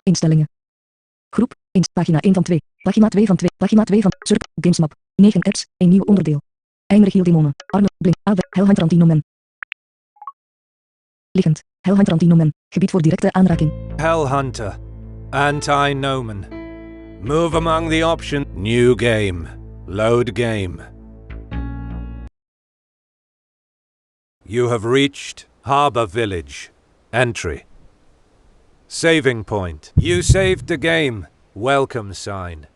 Instellingen. Groep, pagina 1 van 2. Pagina 2 van 2. Pagina 2 van Surp, Gamesmap. 9 apps, 1 nieuw onderdeel. Einregiel demonen. Arno, Blink, Ade, Hellhunt Liggend. Hellhunt Gebied voor directe aanraking. Hellhunter. Anti-Nomen. Move among the options. New game. Load game. You have reached Harbor Village. Entry. Saving point. You saved the game. Welcome sign.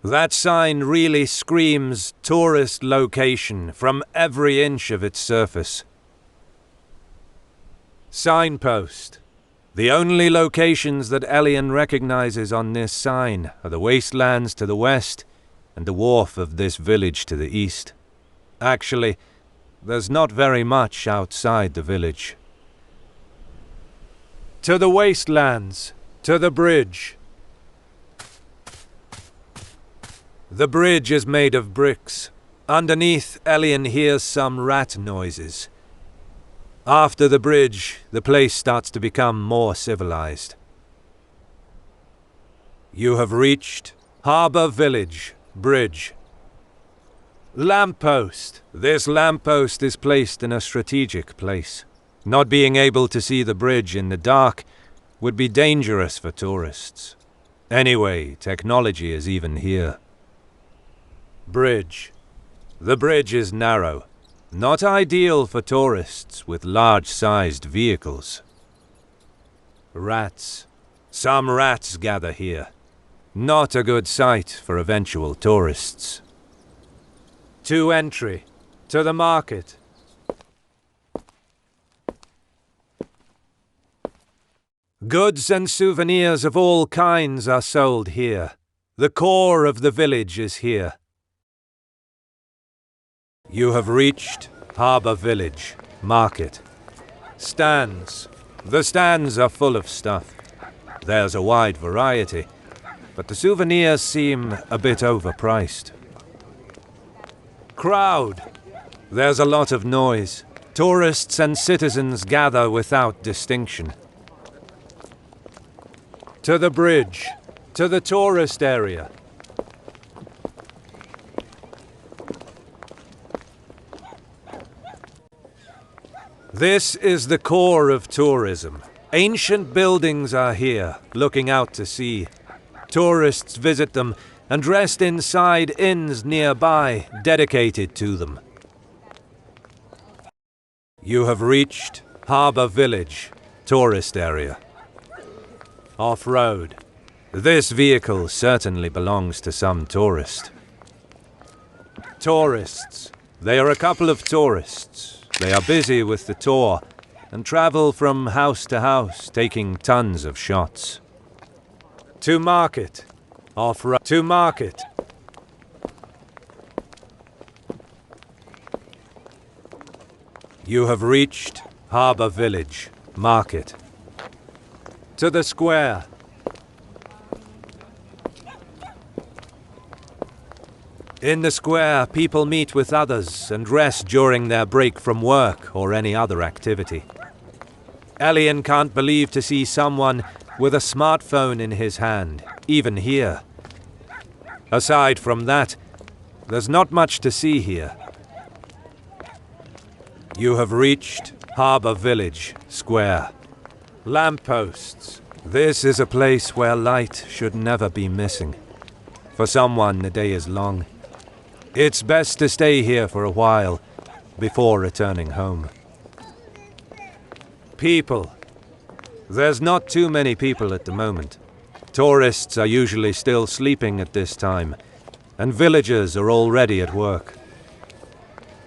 That sign really screams tourist location from every inch of its surface. Signpost. The only locations that Elian recognizes on this sign are the wastelands to the west and the wharf of this village to the east. Actually, there's not very much outside the village. To the wastelands, to the bridge. The bridge is made of bricks. Underneath, Elian hears some rat noises. After the bridge, the place starts to become more civilized. You have reached Harbor Village, Bridge. Lamppost. This lamppost is placed in a strategic place. Not being able to see the bridge in the dark would be dangerous for tourists. Anyway, technology is even here. Bridge. The bridge is narrow, not ideal for tourists with large-sized vehicles. Rats. Some rats gather here. Not a good sight for eventual tourists. To entry. To the market. Goods and souvenirs of all kinds are sold here. The core of the village is here. You have reached Harbor Village, Market. Stands. The stands are full of stuff. There's a wide variety, but the souvenirs seem a bit overpriced. Crowd. There's a lot of noise. Tourists and citizens gather without distinction. To the bridge. To the tourist area. This is the core of tourism. Ancient buildings are here, looking out to sea. Tourists visit them and rest inside inns nearby, dedicated to them. You have reached Harbor Village, tourist area. Off-road. This vehicle certainly belongs to some tourist. Tourists. They are a couple of tourists. They are busy with the tour and travel from house to house, taking tons of shots. To market. Off-road. To market. You have reached Harbor Village, Market. To the square. In the square, people meet with others and rest during their break from work or any other activity. Elian can't believe to see someone with a smartphone in his hand, even here. Aside from that, there's not much to see here. You have reached Harbor Village, Square. Lampposts. This is a place where light should never be missing. For someone, the day is long. It's best to stay here for a while before returning home. People. There's not too many people at the moment. Tourists are usually still sleeping at this time, and villagers are already at work.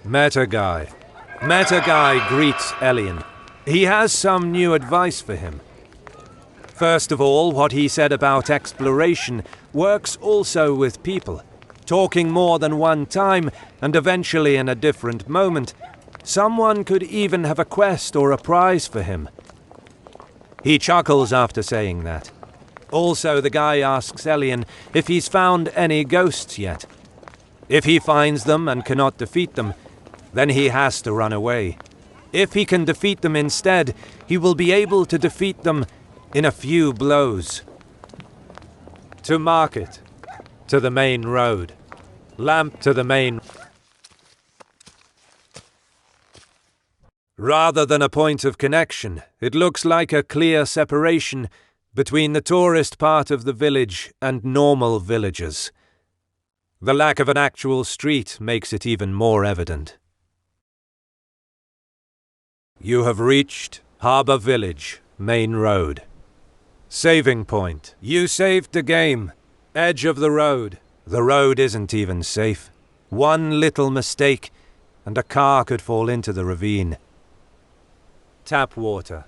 Meta Guy. Meta Guy greets Elian. He has some new advice for him. First of all, what he said about exploration works also with people. Talking more than one time, and eventually in a different moment, someone could even have a quest or a prize for him. He chuckles after saying that. Also, the guy asks Elian if he's found any ghosts yet. If he finds them and cannot defeat them, then he has to run away. If he can defeat them instead, he will be able to defeat them in a few blows. To market. To the main road. Lamp to the main... Rather than a point of connection, it looks like a clear separation between the tourist part of the village and normal villagers. The lack of an actual street makes it even more evident. You have reached Harbour Village, main road. Saving point. You saved the game. Edge of the road. The road isn't even safe. One little mistake, and a car could fall into the ravine. Tap water.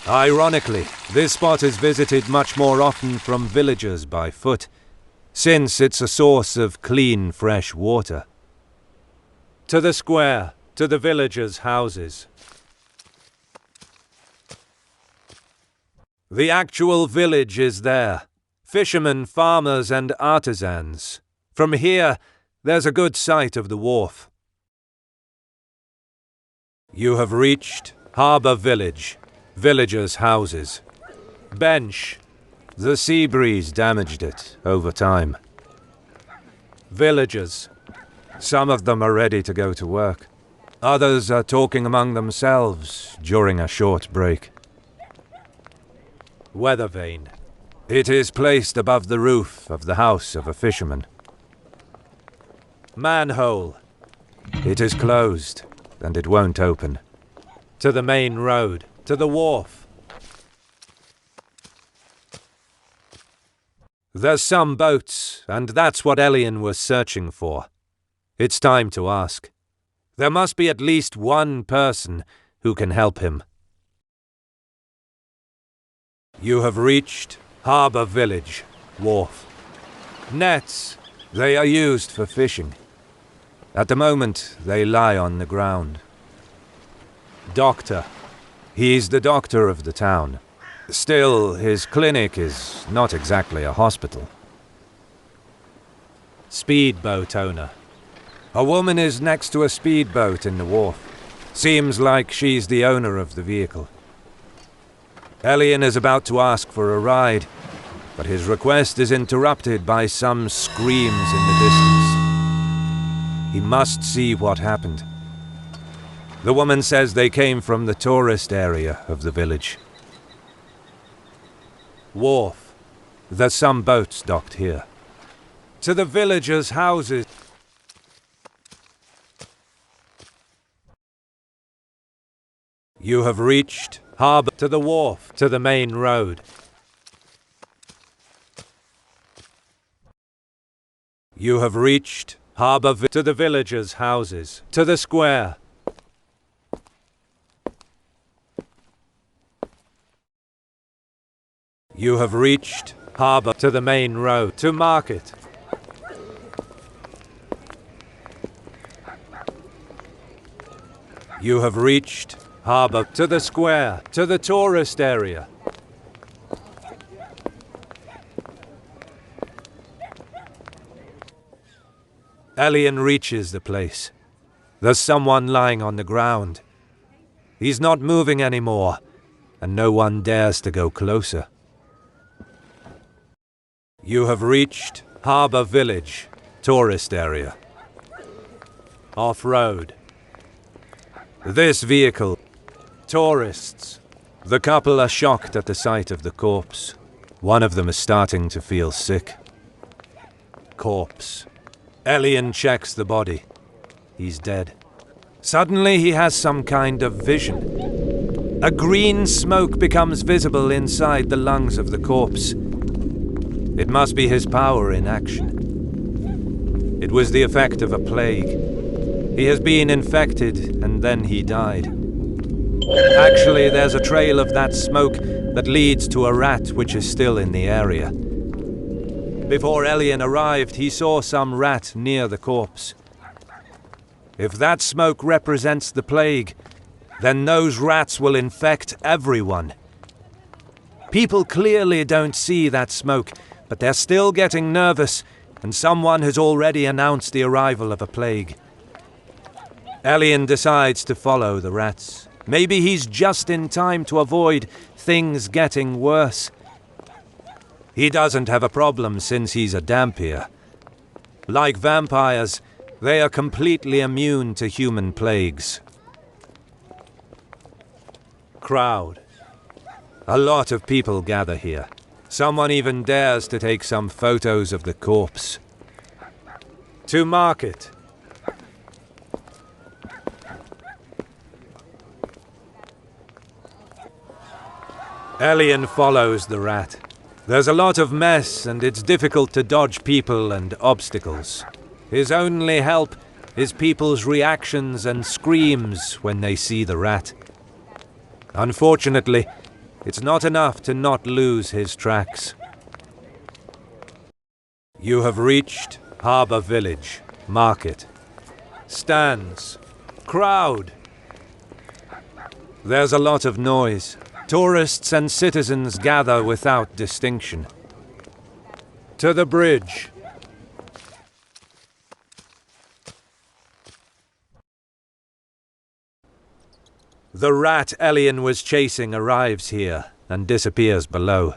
Ironically, this spot is visited much more often from villagers by foot, since it's a source of clean, fresh water. To the square, to the villagers' houses. The actual village is there. Fishermen, farmers and artisans. From here, there's a good sight of the wharf. You have reached Harbour Village, villagers' houses. Bench. The sea breeze damaged it over time. Villagers. Some of them are ready to go to work. Others are talking among themselves during a short break. Weather vane. It is placed above the roof of the house of a fisherman. Manhole. It is closed, and it won't open. To the main road, to the wharf. There's some boats, and that's what Elian was searching for. It's time to ask. There must be at least one person who can help him. You have reached Harbour Village, wharf. Nets. They are used for fishing. At the moment, they lie on the ground. Doctor. He's the doctor of the town. Still, his clinic is not exactly a hospital. Speedboat owner. A woman is next to a speedboat in the wharf. Seems like she's the owner of the vehicle. Elian is about to ask for a ride, but his request is interrupted by some screams in the distance. He must see what happened. The woman says they came from the tourist area of the village. Wharf. There's some boats docked here. To the villagers' houses. You have reached Harbour, to the wharf, to the main road. You have reached Harbour, to the villagers' houses, to the square. You have reached Harbour, to the main road, to market. You have reached Harbour, to the square, to the tourist area. Elian reaches the place. There's someone lying on the ground. He's not moving anymore, and no one dares to go closer. You have reached Harbour Village, tourist area. Off-road. This vehicle. Tourists. The couple are shocked at the sight of the corpse. One of them is starting to feel sick. Corpse. Elian checks the body. He's dead. Suddenly he has some kind of vision. A green smoke becomes visible inside the lungs of the corpse. It must be his power in action. It was the effect of a plague. He has been infected, and then he died. Actually, there's a trail of that smoke that leads to a rat which is still in the area. Before Elian arrived, he saw some rat near the corpse. If that smoke represents the plague, then those rats will infect everyone. People clearly don't see that smoke, but they're still getting nervous, and someone has already announced the arrival of a plague. Elian decides to follow the rats. Maybe he's just in time to avoid things getting worse. He doesn't have a problem since he's a Dampier. Like vampires, they are completely immune to human plagues. Crowd. A lot of people gather here. Someone even dares to take some photos of the corpse. To market. Elian follows the rat. There's a lot of mess and it's difficult to dodge people and obstacles. His only help is people's reactions and screams when they see the rat. Unfortunately, it's not enough to not lose his tracks. You have reached Harbour Village, Market. Stands. Crowd. There's a lot of noise. Tourists and citizens gather without distinction. To the bridge. The rat Elian was chasing arrives here and disappears below.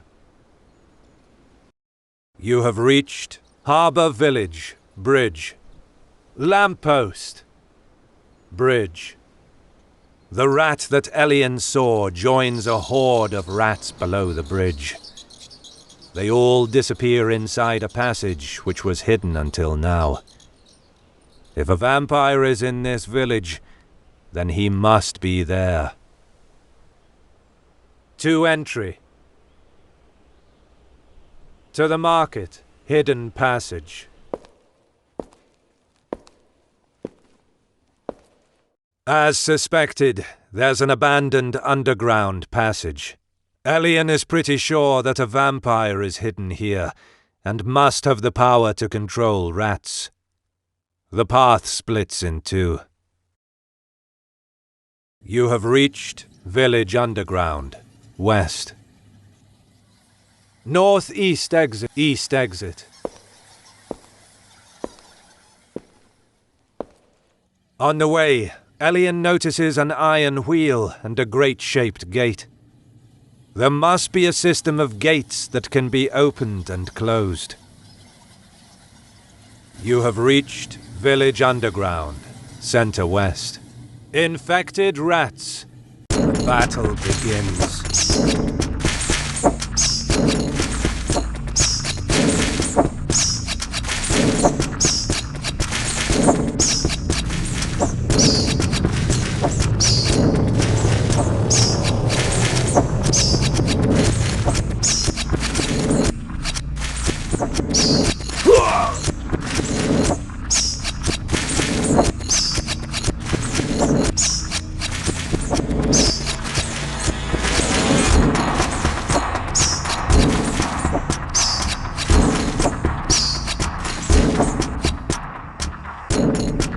You have reached Harbour Village, Bridge. Lamppost. Bridge. The rat that Elian saw joins a horde of rats below the bridge. They all disappear inside a passage which was hidden until now. If a vampire is in this village, then he must be there. To entry. To the market, hidden passage. As suspected, there's an abandoned underground passage. Elian is pretty sure that a vampire is hidden here, and must have the power to control rats. The path splits in two. You have reached Village Underground, West. Northeast exit, East exit. On the way, Elian notices an iron wheel and a great-shaped gate. There must be a system of gates that can be opened and closed. You have reached Village Underground, Center West. Infected rats. The battle begins.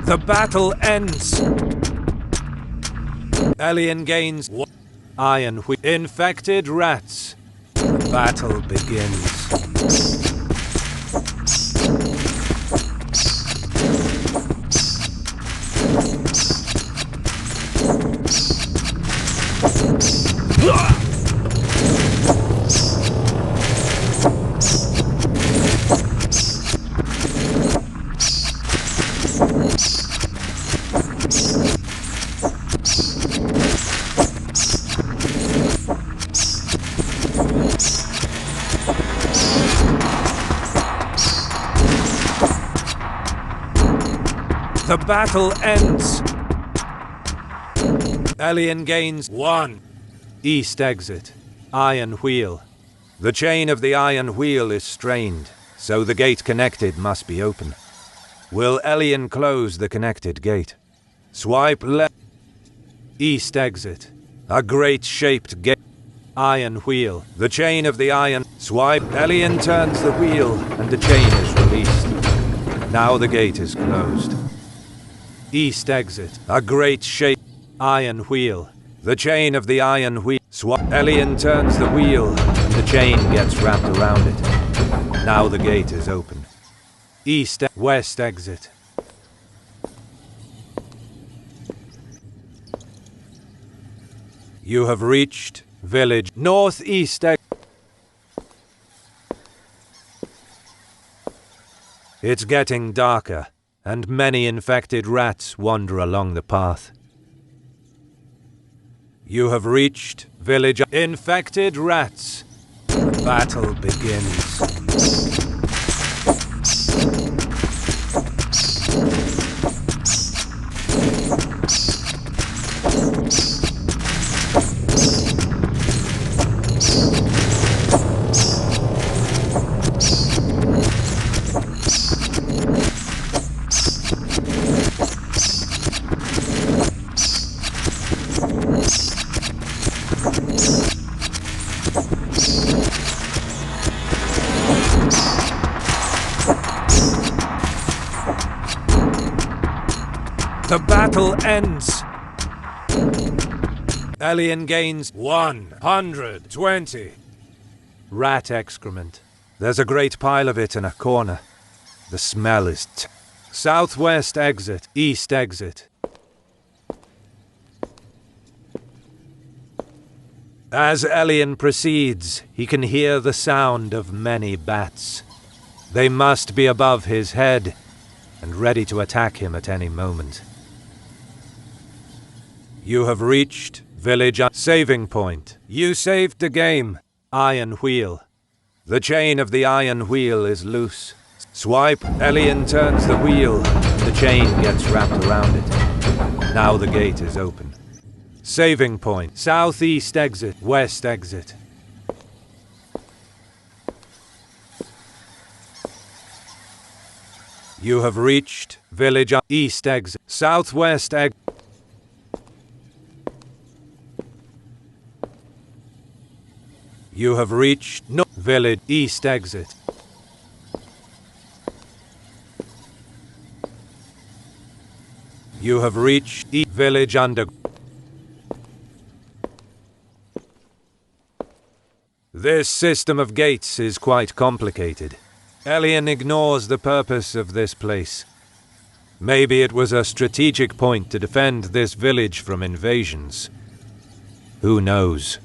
The battle ends. Elian gains iron wheel. Infected rats. The battle begins. The battle ends. Elian gains 1. East exit. Iron wheel. The chain of the iron wheel is strained, so the gate connected must be open. Will Elian close the connected gate? Swipe left. East exit. A great-shaped gate. Iron wheel. The chain of the iron. Swipe. Elian turns the wheel and the chain is released. Now the gate is closed. East exit. A great-shaped iron wheel. The chain of the iron wheel. Elian turns the wheel and the chain gets wrapped around it. Now the gate is open. West exit. You have reached Village Northeast exit. It's getting darker, and many infected rats wander along the path. You have reached village. Infected rats. Battle begins. The battle ends. Elian gains 120. Rat excrement. There's a great pile of it in a corner. The smell is southwest exit, east exit. As Elian proceeds, he can hear the sound of many bats. They must be above his head and ready to attack him at any moment. You have reached village saving point. You saved the game. Iron wheel. The chain of the iron wheel is loose. Swipe, Elian turns the wheel, and the chain gets wrapped around it. Now the gate is open. Saving point. Southeast exit, west exit. You have reached village east exit, southwest exit. You have reached village east exit. You have reached village under. This system of gates is quite complicated. Elian ignores the purpose of this place. Maybe it was a strategic point to defend this village from invasions. Who knows?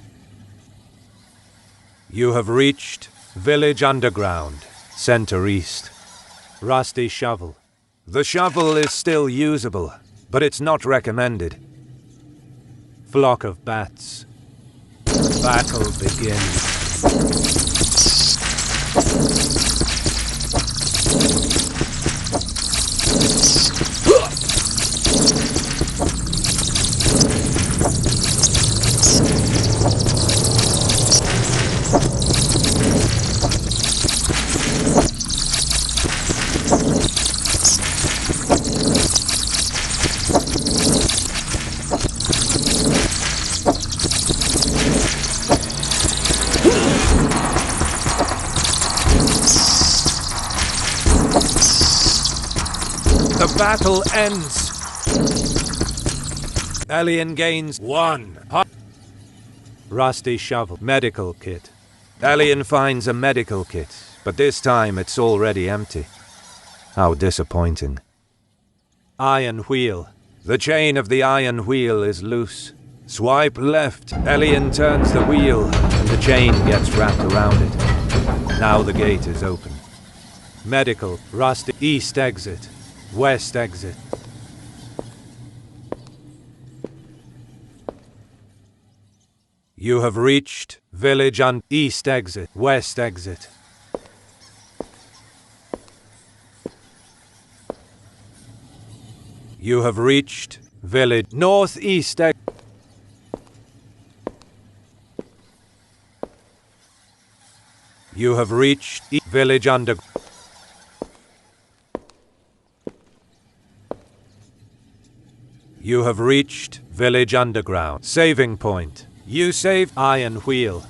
You have reached village underground, center east. Rusty shovel. The shovel is still usable, but it's not recommended. Flock of bats. Battle begins. The battle ends. Elian gains 1. Rusty shovel. Medical kit. Elian finds a medical kit, but this time it's already empty. How disappointing. Iron wheel. The chain of the iron wheel is loose. Swipe left. Elian turns the wheel, and the chain gets wrapped around it. Now the gate is open. Medical. Rusty. East exit. West exit. You have reached village on east exit, west exit. You have reached village northeast exit. You have reached village under. You have reached village underground. Saving point. You saved iron wheel.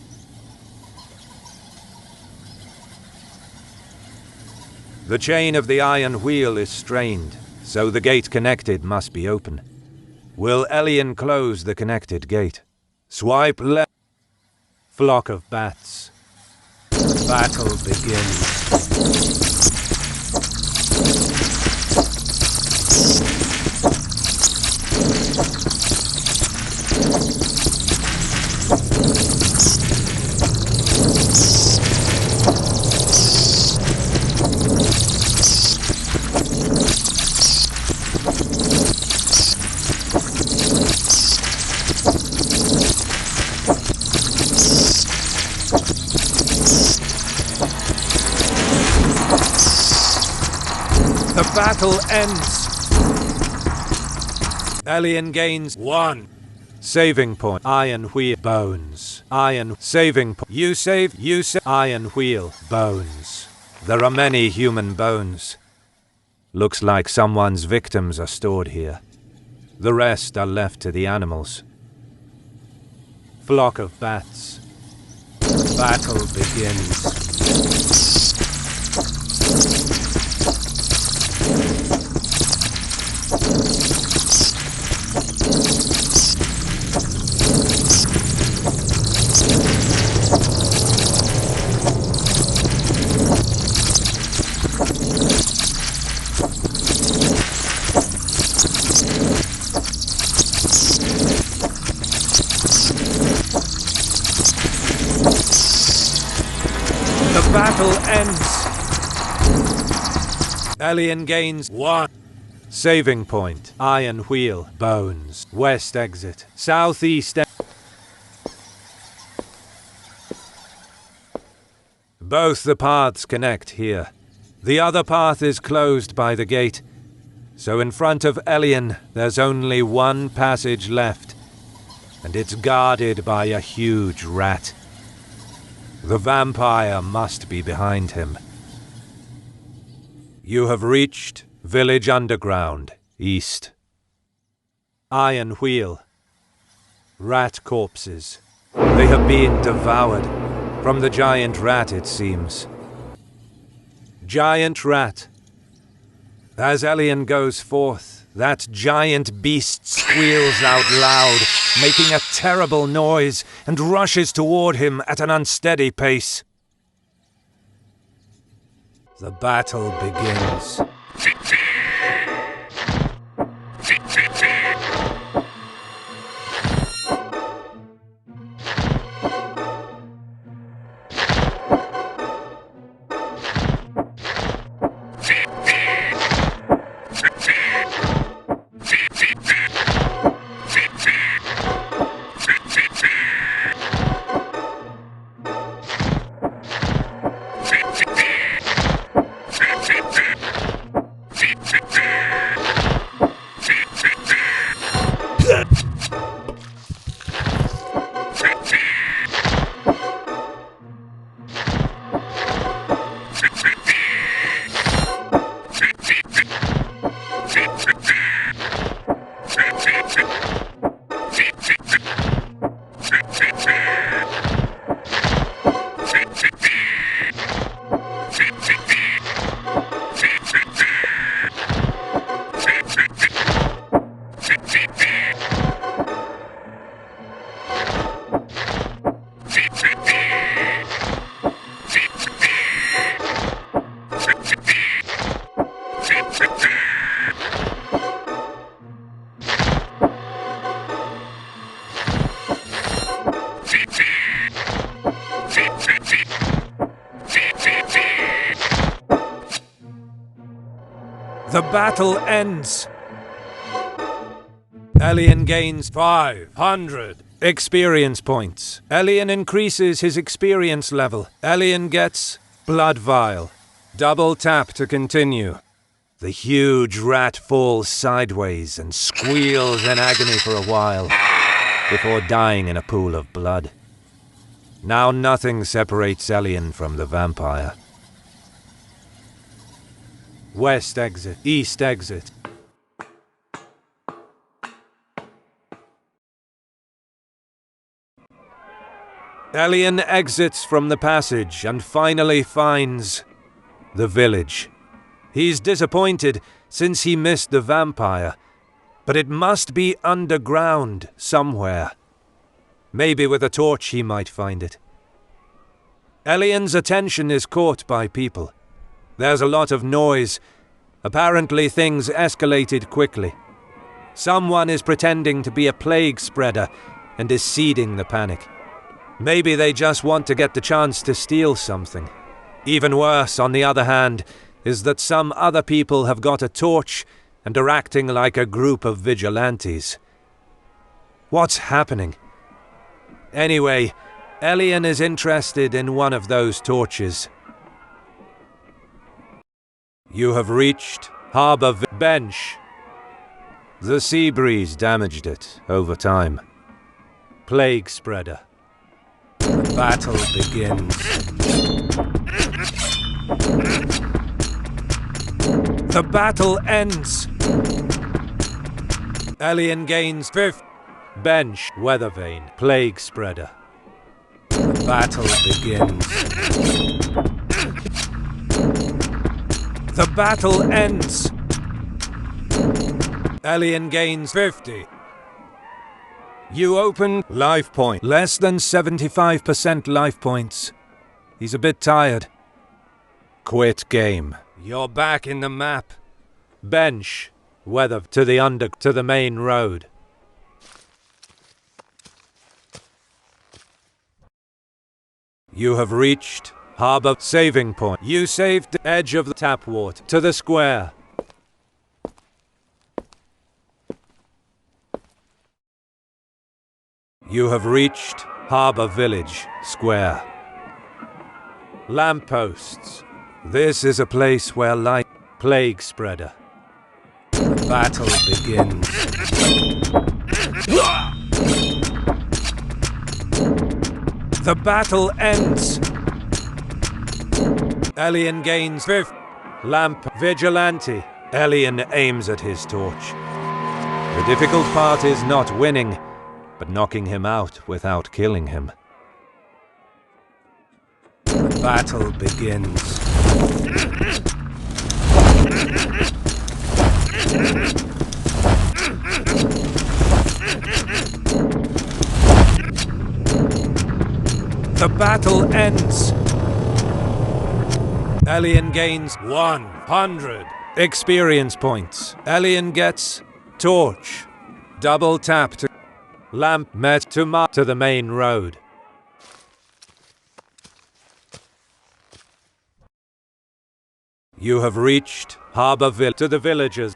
The chain of the iron wheel is strained, so the gate connected must be open. Will Elian close the connected gate? Swipe left. Flock of bats. Battle begins. The battle ends. Elian gains 1. Saving point. Iron wheel. Bones. Iron. Saving point. You save. Iron wheel. Bones. There are many human bones. Looks like someone's victims are stored here. The rest are left to the animals. Flock of bats. Battle begins. The battle ends. Elian gains 1. Saving point. Iron wheel. Bones. West exit. Southeast Both the paths connect here. The other path is closed by the gate. So in front of Elian, there's only one passage left. And it's guarded by a huge rat. The vampire must be behind him. You have reached Village Underground, east. Iron wheel. Rat corpses. They have been devoured. From the giant rat, it seems. Giant rat. As Elian goes forth, that giant beast squeals out loud, making a terrible noise, and rushes toward him at an unsteady pace. The battle begins. The battle ends. Elian gains 500 experience points. Elian increases his experience level. Elian gets Blood Vial. Double tap to continue. The huge rat falls sideways and squeals in agony for a while, before dying in a pool of blood. Now nothing separates Elian from the vampire. West exit, east exit. Elian exits from the passage and finally finds the village. He's disappointed since he missed the vampire, but it must be underground somewhere. Maybe with a torch he might find it. Elian's attention is caught by people. There's a lot of noise. Apparently things escalated quickly. Someone is pretending to be a plague spreader and is seeding the panic. Maybe they just want to get the chance to steal something. Even worse, on the other hand, is that some other people have got a torch and are acting like a group of vigilantes. What's happening? Anyway, Elian is interested in one of those torches. You have reached Bench. The sea breeze damaged it over time. Plague spreader. Battle begins. The battle ends. Alien gains 5th. Bench. Weather vane. Plague spreader. Battle begins. The battle ends. Alien gains 50. You open life point. Less than 75% life points. He's a bit tired. Quit game. You're back in the map. Bench. Weather to the main road. You have reached harbor saving point. You saved the edge of the tap water to the square. You have reached Harbor Village Square. Lampposts. This is a place where light plague spreader. Battle begins. The battle ends. Alien gains 5th. Lamp vigilante. Alien aims at his torch. The difficult part is not winning, but knocking him out without killing him. Battle begins. The battle ends. Alien gains 100 experience points. Alien gets torch. Double tap to lamp met to the main road. You have reached Harbor Village to the villagers.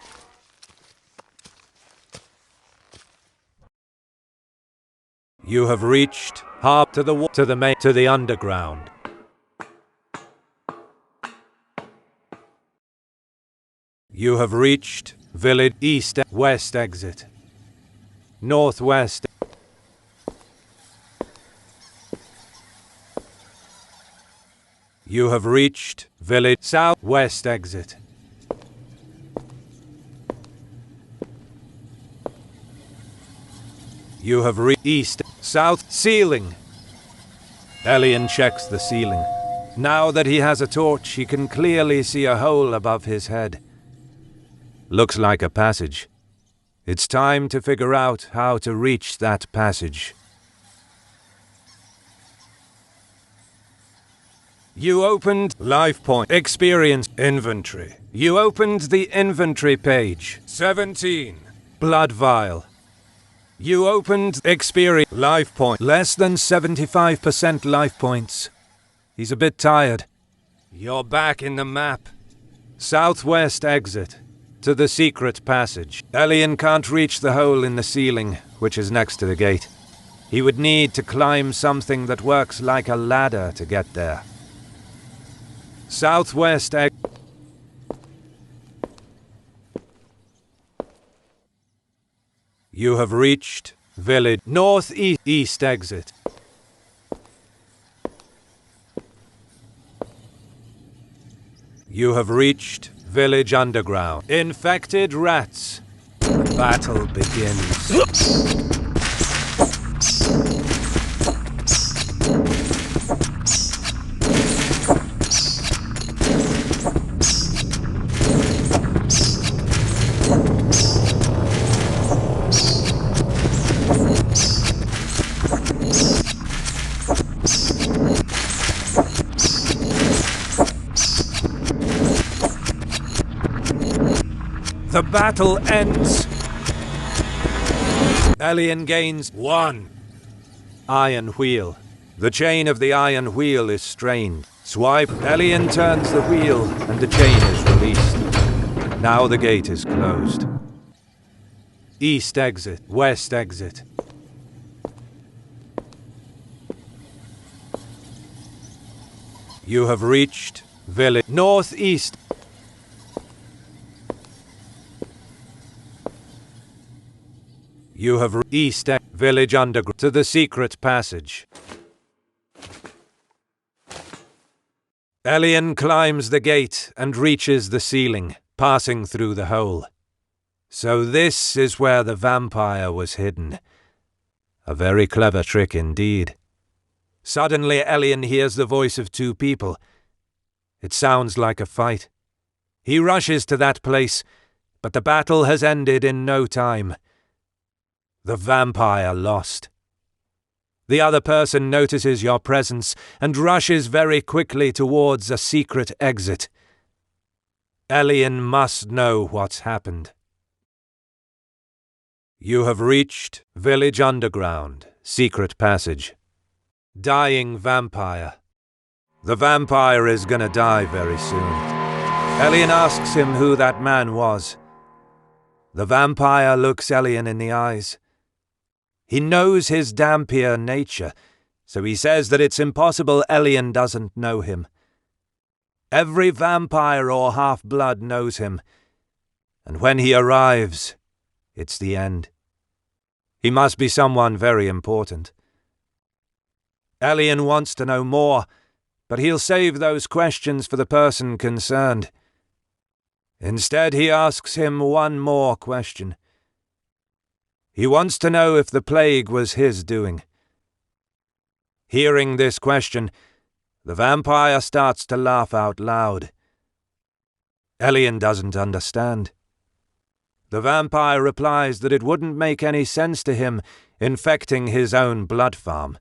You have reached to the underground. You have reached village east west exit. Northwest. You have reached village southwest exit. You have reached east south ceiling. Alien checks the ceiling. Now that he has a torch, he can clearly see a hole above his head. Looks like a passage. It's time to figure out how to reach that passage. You opened life point experience inventory. You opened the inventory page. 17. Blood vial. You opened experience life point. Less than 75% life points. He's a bit tired. You're back in the map. Southwest exit. To the secret passage. Alien can't reach the hole in the ceiling, which is next to the gate. He would need to climb something that works like a ladder to get there. Southwest exit. You have reached village northeast exit. You have reached village underground. Infected rats. Battle begins. The battle ends. Alien gains 1. Iron wheel. The chain of the iron wheel is strained. Swipe. Alien turns the wheel and the chain is released. Now the gate is closed. East exit. West exit. You have reached village northeast. You have east village underground to the secret passage. Elian climbs the gate and reaches the ceiling, passing through the hole. So this is where the vampire was hidden. A very clever trick indeed. Suddenly Elian hears the voice of two people. It sounds like a fight. He rushes to that place, but the battle has ended in no time. The vampire lost. The other person notices your presence and rushes very quickly towards a secret exit. Elian must know what's happened. You have reached village underground, secret passage. Dying vampire. The vampire is gonna die very soon. Elian asks him who that man was. The vampire looks Elian in the eyes. He knows his Dampier nature, so he says that it's impossible Elian doesn't know him. Every vampire or half-blood knows him, and when he arrives, it's the end. He must be someone very important. Elian wants to know more, but he'll save those questions for the person concerned. Instead, he asks him one more question. He wants to know if the plague was his doing. Hearing this question, the vampire starts to laugh out loud. Elian doesn't understand. The vampire replies that it wouldn't make any sense to him infecting his own blood farm.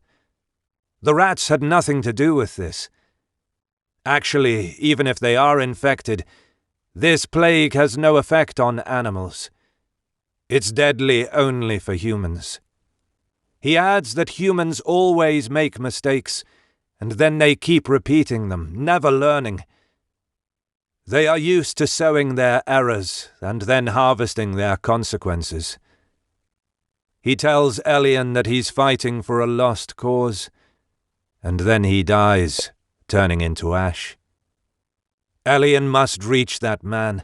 The rats had nothing to do with this. Actually, even if they are infected, this plague has no effect on animals. It's deadly only for humans. He adds that humans always make mistakes, and then they keep repeating them, never learning. They are used to sowing their errors and then harvesting their consequences. He tells Elian that he's fighting for a lost cause, and then he dies, turning into ash. Elian must reach that man.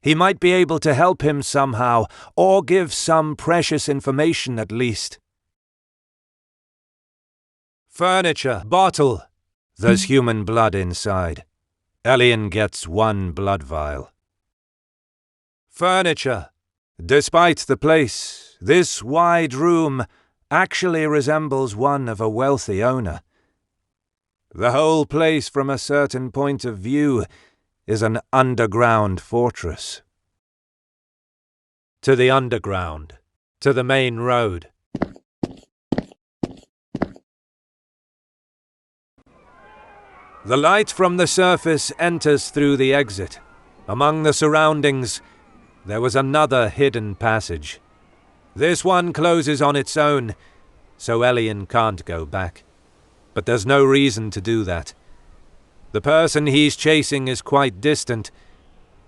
He might be able to help him somehow, or give some precious information at least. Furniture, bottle. There's human blood inside. Elian gets one blood vial. Furniture. Despite the place, this wide room actually resembles one of a wealthy owner. The whole place, from a certain point of view, is an underground fortress. To the underground, to the main road. The light from the surface enters through the exit. Among the surroundings, there was another hidden passage. This one closes on its own, so Elian can't go back. But there's no reason to do that. The person he's chasing is quite distant,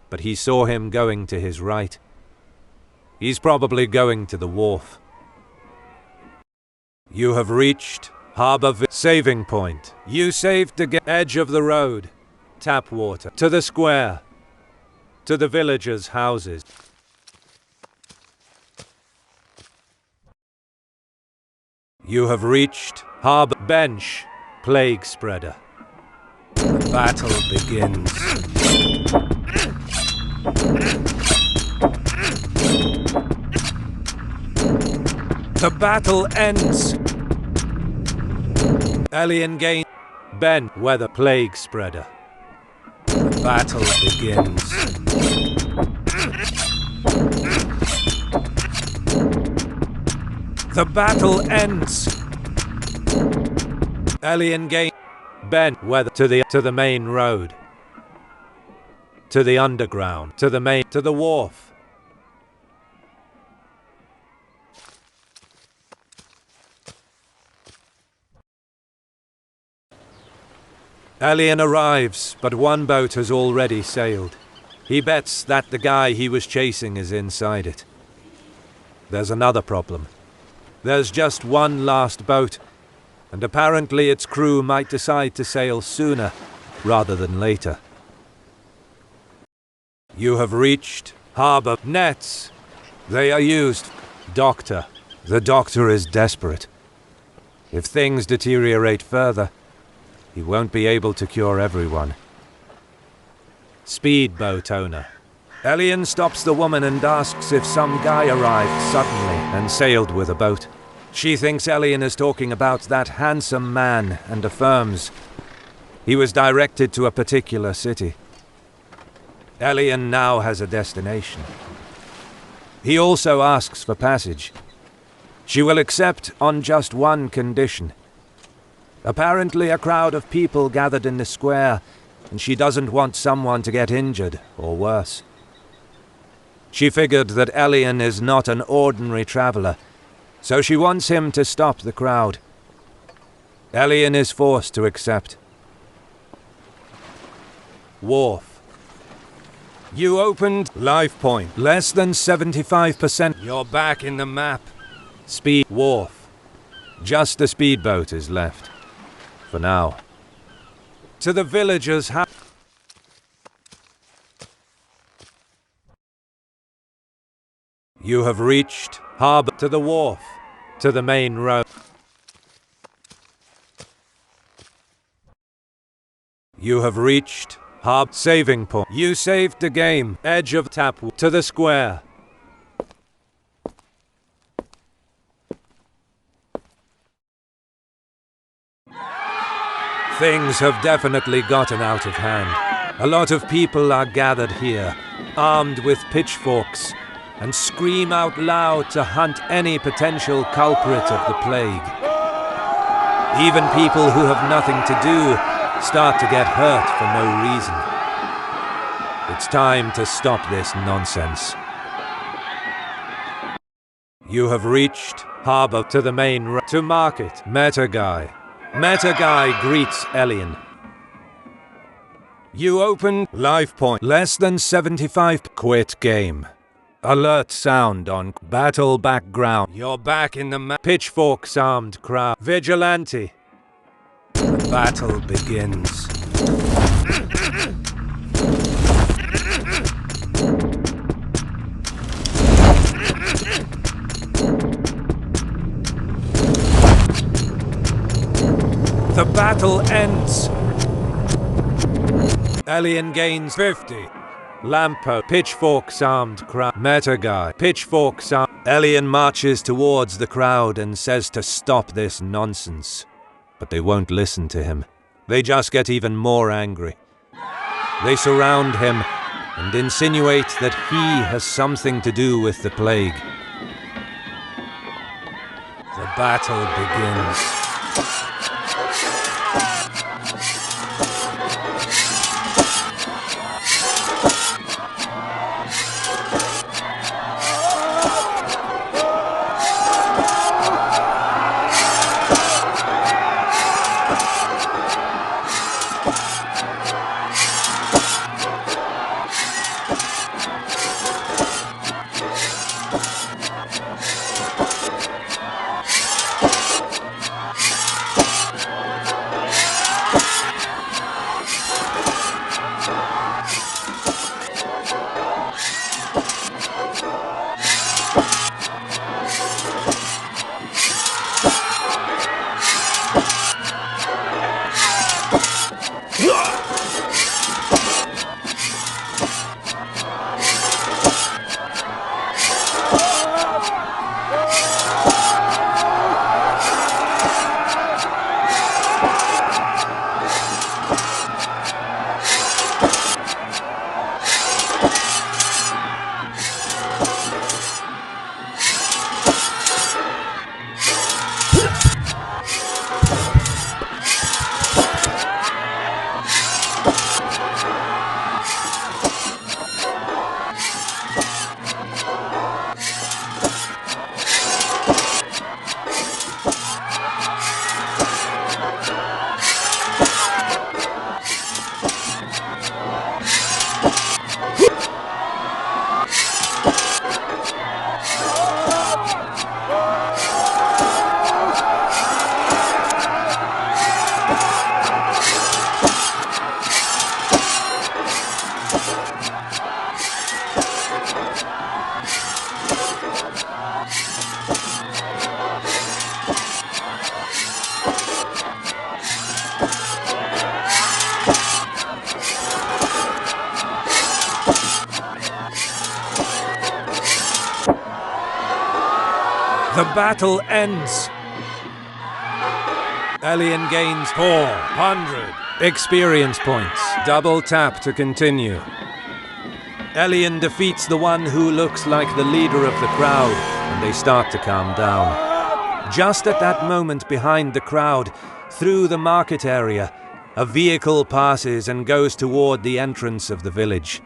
but he saw him going to his right. He's probably going to the wharf. You have reached Harbour saving point. You saved the edge of the road. Tap water. To the square. To the villagers' houses. You have reached Harbour Bench, plague spreader. The battle begins. The battle ends. Elian gains. Ben, weather plague spreader. The battle begins. The battle ends. Elian gains. Ben, weather to the main road. To the underground. To the wharf. Elian arrives, but one boat has already sailed. He bets that the guy he was chasing is inside it. There's another problem. There's just one last boat, and apparently its crew might decide to sail sooner rather than later. You have reached Harbour nets. They are used. Doctor. The doctor is desperate. If things deteriorate further, he won't be able to cure everyone. Speedboat owner. Elian stops the woman and asks if some guy arrived suddenly and sailed with a boat. She thinks Elian is talking about that handsome man and affirms he was directed to a particular city. Elian now has a destination. He also asks for passage. She will accept on just one condition. Apparently a crowd of people gathered in the square, and she doesn't want someone to get injured or worse. She figured that Elian is not an ordinary traveler, so she wants him to stop the crowd. Elian is forced to accept. Wharf. You opened life point. Less than 75%. You're back in the map. Speed. Wharf. Just a speedboat is left. For now. To the villagers' house. You have reached harbor. To the wharf. To the main road. You have reached harbor. Saving point. You saved the game. Edge of tap. To the square. Things have definitely gotten out of hand. A lot of people are gathered here, armed with pitchforks, and scream out loud to hunt any potential culprit of the plague. Even people who have nothing to do start to get hurt for no reason. It's time to stop this nonsense. You have reached harbor. To the main road. To market. Meta guy. Meta guy greets Elian. You open life point. Less than 75. Quit game. Alert sound on battle background. You're back in the pitchforks armed crowd. Vigilante. The battle begins. The battle ends. Elian gains 50. Lampposts. Pitchforks armed crowd. Meta guy. Pitchforks armed. Elian marches towards the crowd and says to stop this nonsense. But they won't listen to him. They just get even more angry. They surround him and insinuate that he has something to do with the plague. The battle begins. The battle ends. Elian gains 400 experience points. Double tap to continue. Elian defeats the one who looks like the leader of the crowd, and they start to calm down. Just at that moment, behind the crowd, through the market area, a vehicle passes and goes toward the entrance of the village.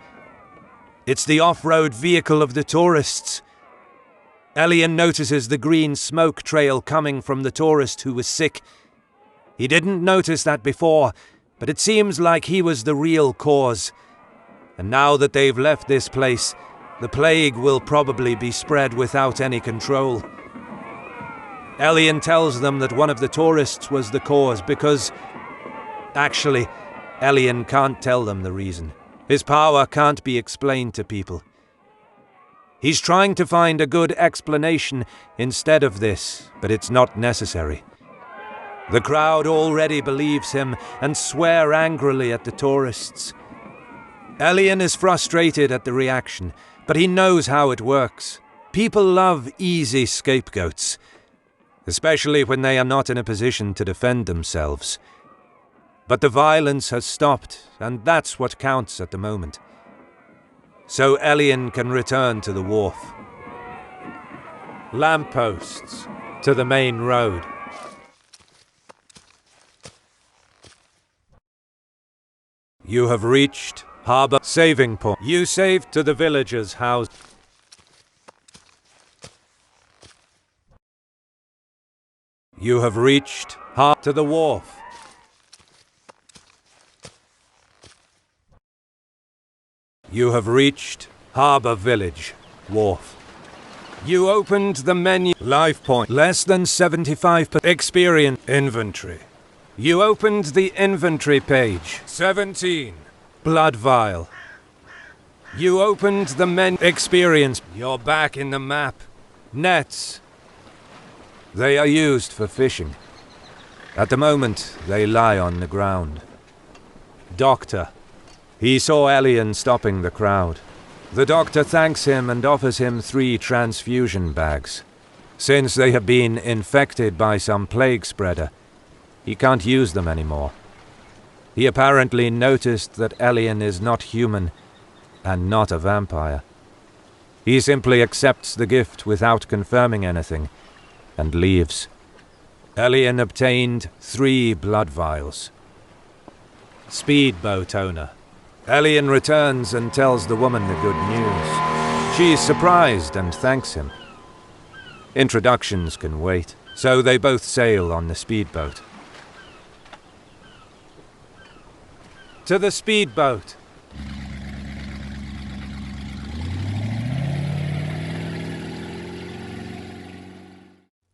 It's the off-road vehicle of the tourists. Elian notices the green smoke trail coming from the tourist who was sick. He didn't notice that before, but it seems like he was the real cause. And now that they've left this place, the plague will probably be spread without any control. Elian tells them that one of the tourists was the cause because... Actually, Elian can't tell them the reason. His power can't be explained to people. He's trying to find a good explanation instead of this, but it's not necessary. The crowd already believes him and swear angrily at the tourists. Elian is frustrated at the reaction, but he knows how it works. People love easy scapegoats, especially when they are not in a position to defend themselves. But the violence has stopped, and that's what counts at the moment. So Elian can return to the wharf. Lampposts to the main road. You have reached Harbour saving point. You saved to the villagers' house. You have reached to the wharf. You have reached Harbour Village, Wharf. You opened the menu. Life point. Less than 75% experience. Inventory. You opened the inventory page. 17. Blood vial. You opened the menu. Experience. You're back in the map. Nets. They are used for fishing. At the moment, they lie on the ground. Doctor. He saw Elian stopping the crowd. The doctor thanks him and offers him 3 transfusion bags. Since they have been infected by some plague spreader, he can't use them anymore. He apparently noticed that Elian is not human and not a vampire. He simply accepts the gift without confirming anything and leaves. Elian obtained 3 blood vials. Speedboat owner. Elian returns and tells the woman the good news. She is surprised and thanks him. Introductions can wait, so they both sail on the speedboat. To the speedboat.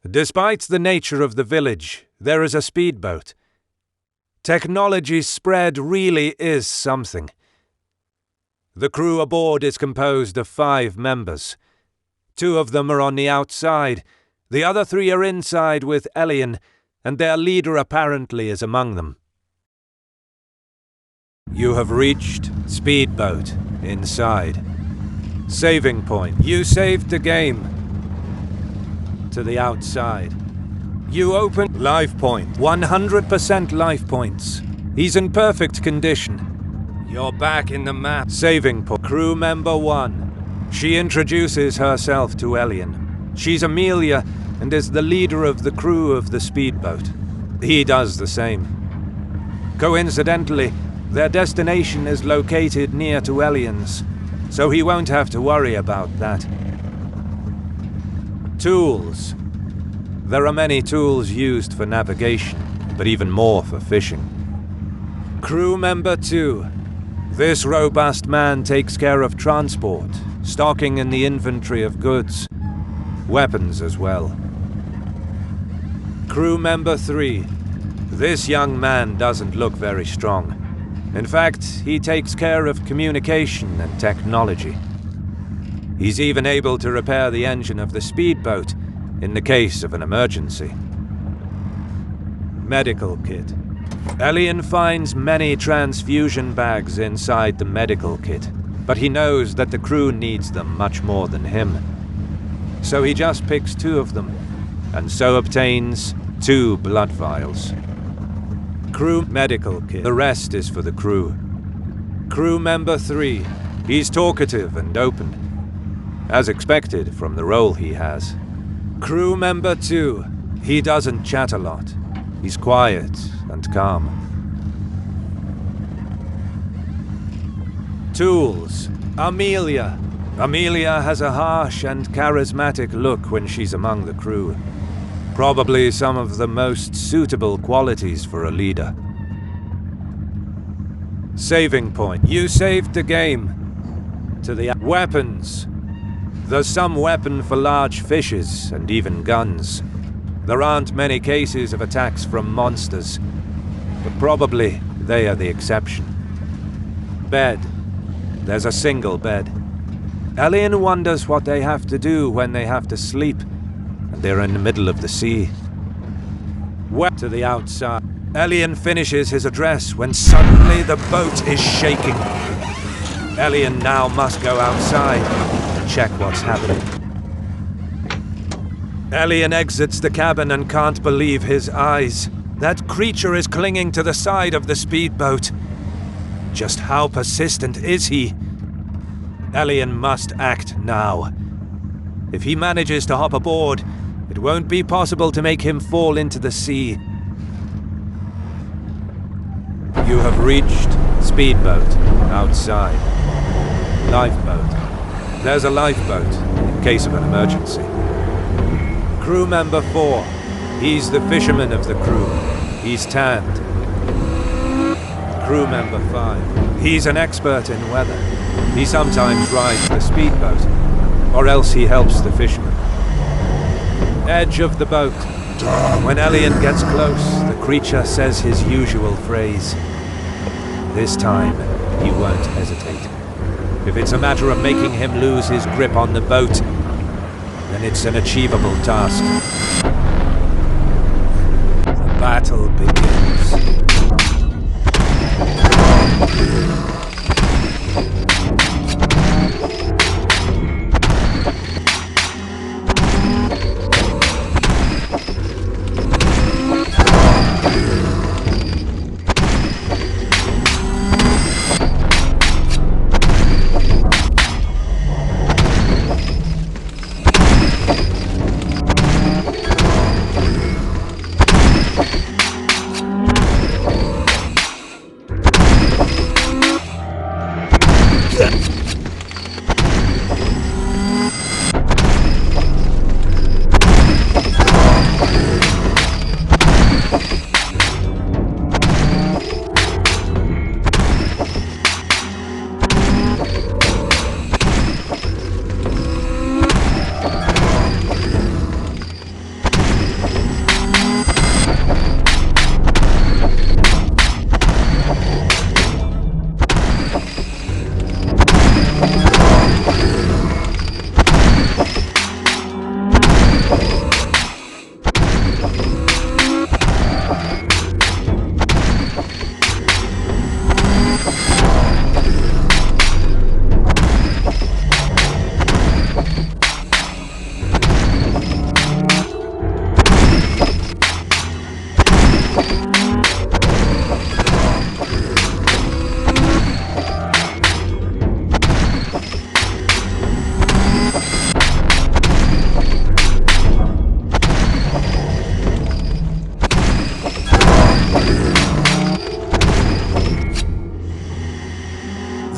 Despite the nature of the village, there is a speedboat. Technology's spread really is something. The crew aboard is composed of 5 members. 2 of them are on the outside, the other 3 are inside with Elian, and their leader apparently is among them. You have reached speedboat inside. Saving point. You saved the game. To the outside. You open life point. 100% life points. He's in perfect condition. You're back in the map. Saving point. Crew member 1. She introduces herself to Elian. She's Amelia and is the leader of the crew of the speedboat. He does the same. Coincidentally, their destination is located near to Elian's, so he won't have to worry about that. Tools. There are many tools used for navigation, but even more for fishing. Crew member 2. This robust man takes care of transport, stocking in the inventory of goods, weapons as well. Crew member 3. This young man doesn't look very strong. In fact, he takes care of communication and technology. He's even able to repair the engine of the speedboat in the case of an emergency. Medical kit. Elian finds many transfusion bags inside the medical kit, but he knows that the crew needs them much more than him. so he just picks 2 of them, and so obtains 2 blood vials. Crew medical kit. The rest is for the crew. Crew member 3. He's talkative and open, as expected from the role he has. Crew member 2. He doesn't chat a lot. He's quiet and calm. Tools. Amelia. Amelia has a harsh and charismatic look when she's among the crew. Probably some of the most suitable qualities for a leader. Saving point. You saved the game. To the weapons. There's some weapon for large fishes and even guns. There aren't many cases of attacks from monsters, but probably they are the exception. Bed. There's a single bed. Elian wonders what they have to do when they have to sleep, and they're in the middle of the sea. Wet to the outside. Elian finishes his address when suddenly the boat is shaking. Elian now must go outside to check what's happening. Elian exits the cabin and can't believe his eyes. That creature is clinging to the side of the speedboat. Just how persistent is he? Elian must act now. If he manages to hop aboard, it won't be possible to make him fall into the sea. You have reached speedboat outside. Lifeboat. There's a lifeboat in case of an emergency. Crew member 4. He's the fisherman of the crew. He's tanned. Crew member 5. He's an expert in weather. He sometimes rides the speedboat, or else he helps the fishermen. Edge of the boat. When Elian gets close, the creature says his usual phrase. This time, he won't hesitate. If it's a matter of making him lose his grip on the boat, then it's an achievable task. The battle begins.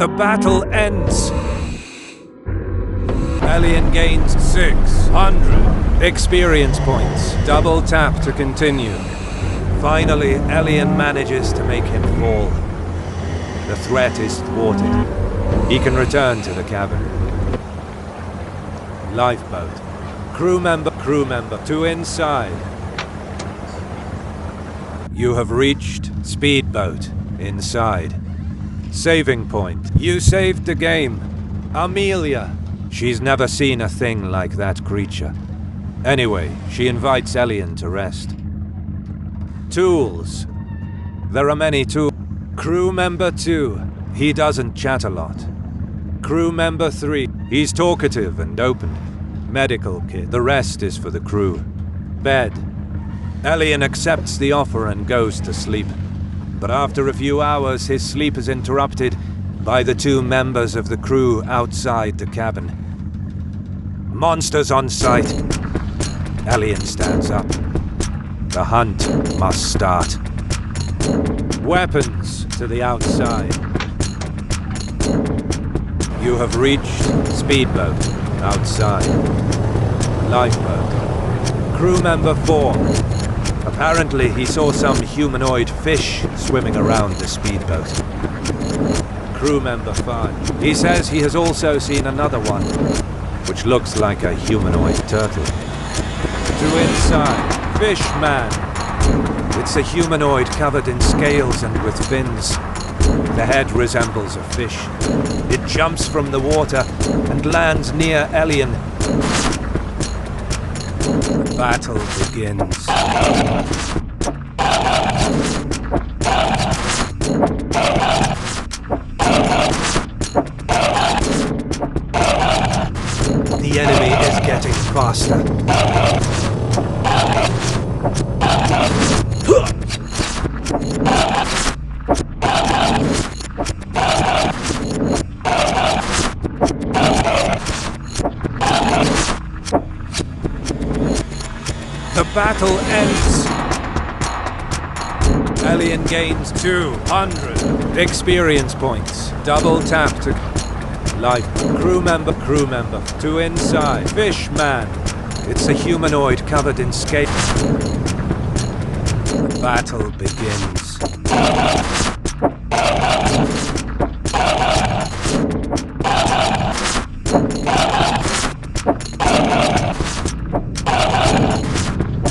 The battle ends. Elian gains 600 experience points. Double tap to continue. Finally, Elian manages to make him fall. The threat is thwarted. He can return to the cabin. Lifeboat. Crew member to inside. You have reached speedboat inside. Saving point. You saved the game. Amelia. She's never seen a thing like that creature. Anyway, she invites Elian to rest. Tools. There are many tools. Crew member 2. He doesn't chat a lot. Crew member 3. He's talkative and open, medical kit. The rest is for the crew. Bed. Elian accepts the offer and goes to sleep. But after a few hours, his sleep is interrupted by the two members of the crew outside the cabin. Monsters on sight. Elian stands up. The hunt must start. Weapons to the outside. You have reached speedboat outside. Lifeboat. Crew member 4. Apparently he saw some humanoid fish swimming around the speedboat. Crew member 5. He says he has also seen another one, which looks like a humanoid turtle. To inside. Fish man. It's a humanoid covered in scales and with fins. The head resembles a fish. It jumps from the water and lands near Elian. The battle begins. The enemy is getting faster. The battle ends. Elian gains 200 experience points. Double tap to life. Crew member. To inside. Fish man. It's a humanoid covered in scales. The battle begins.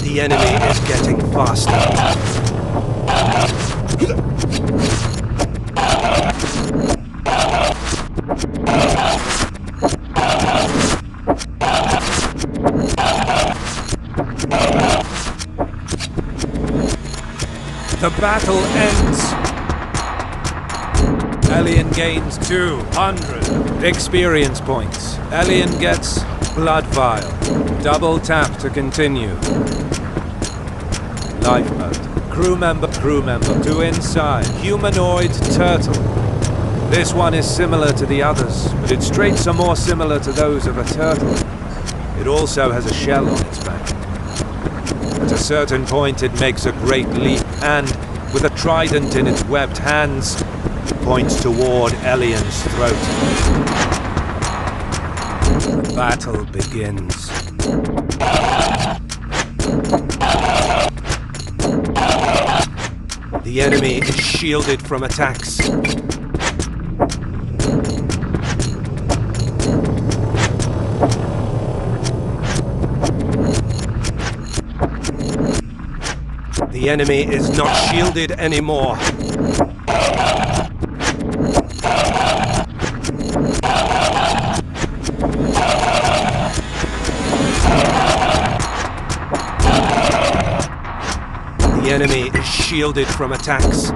The enemy is getting faster. The battle ends. Elian gains 200 experience points. Elian gets blood vial. Double tap to continue. Lifeboat. Crew member. To inside. Humanoid turtle. This one is similar to the others, but its traits are more similar to those of a turtle. It also has a shell on its back. At a certain point it makes a great leap and, with a trident in its webbed hands, points toward Elian's throat. The battle begins. The enemy is shielded from attacks. The enemy is not shielded anymore. The enemy is shielded from attacks.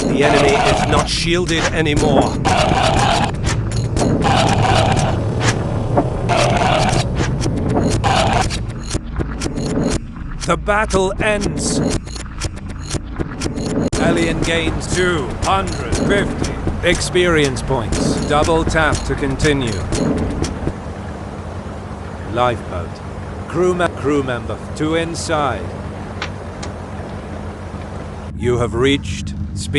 The enemy is not shielded anymore. The battle ends. Elian gains 250 experience points. Double tap to continue. Lifeboat. Crew member to inside. You have reached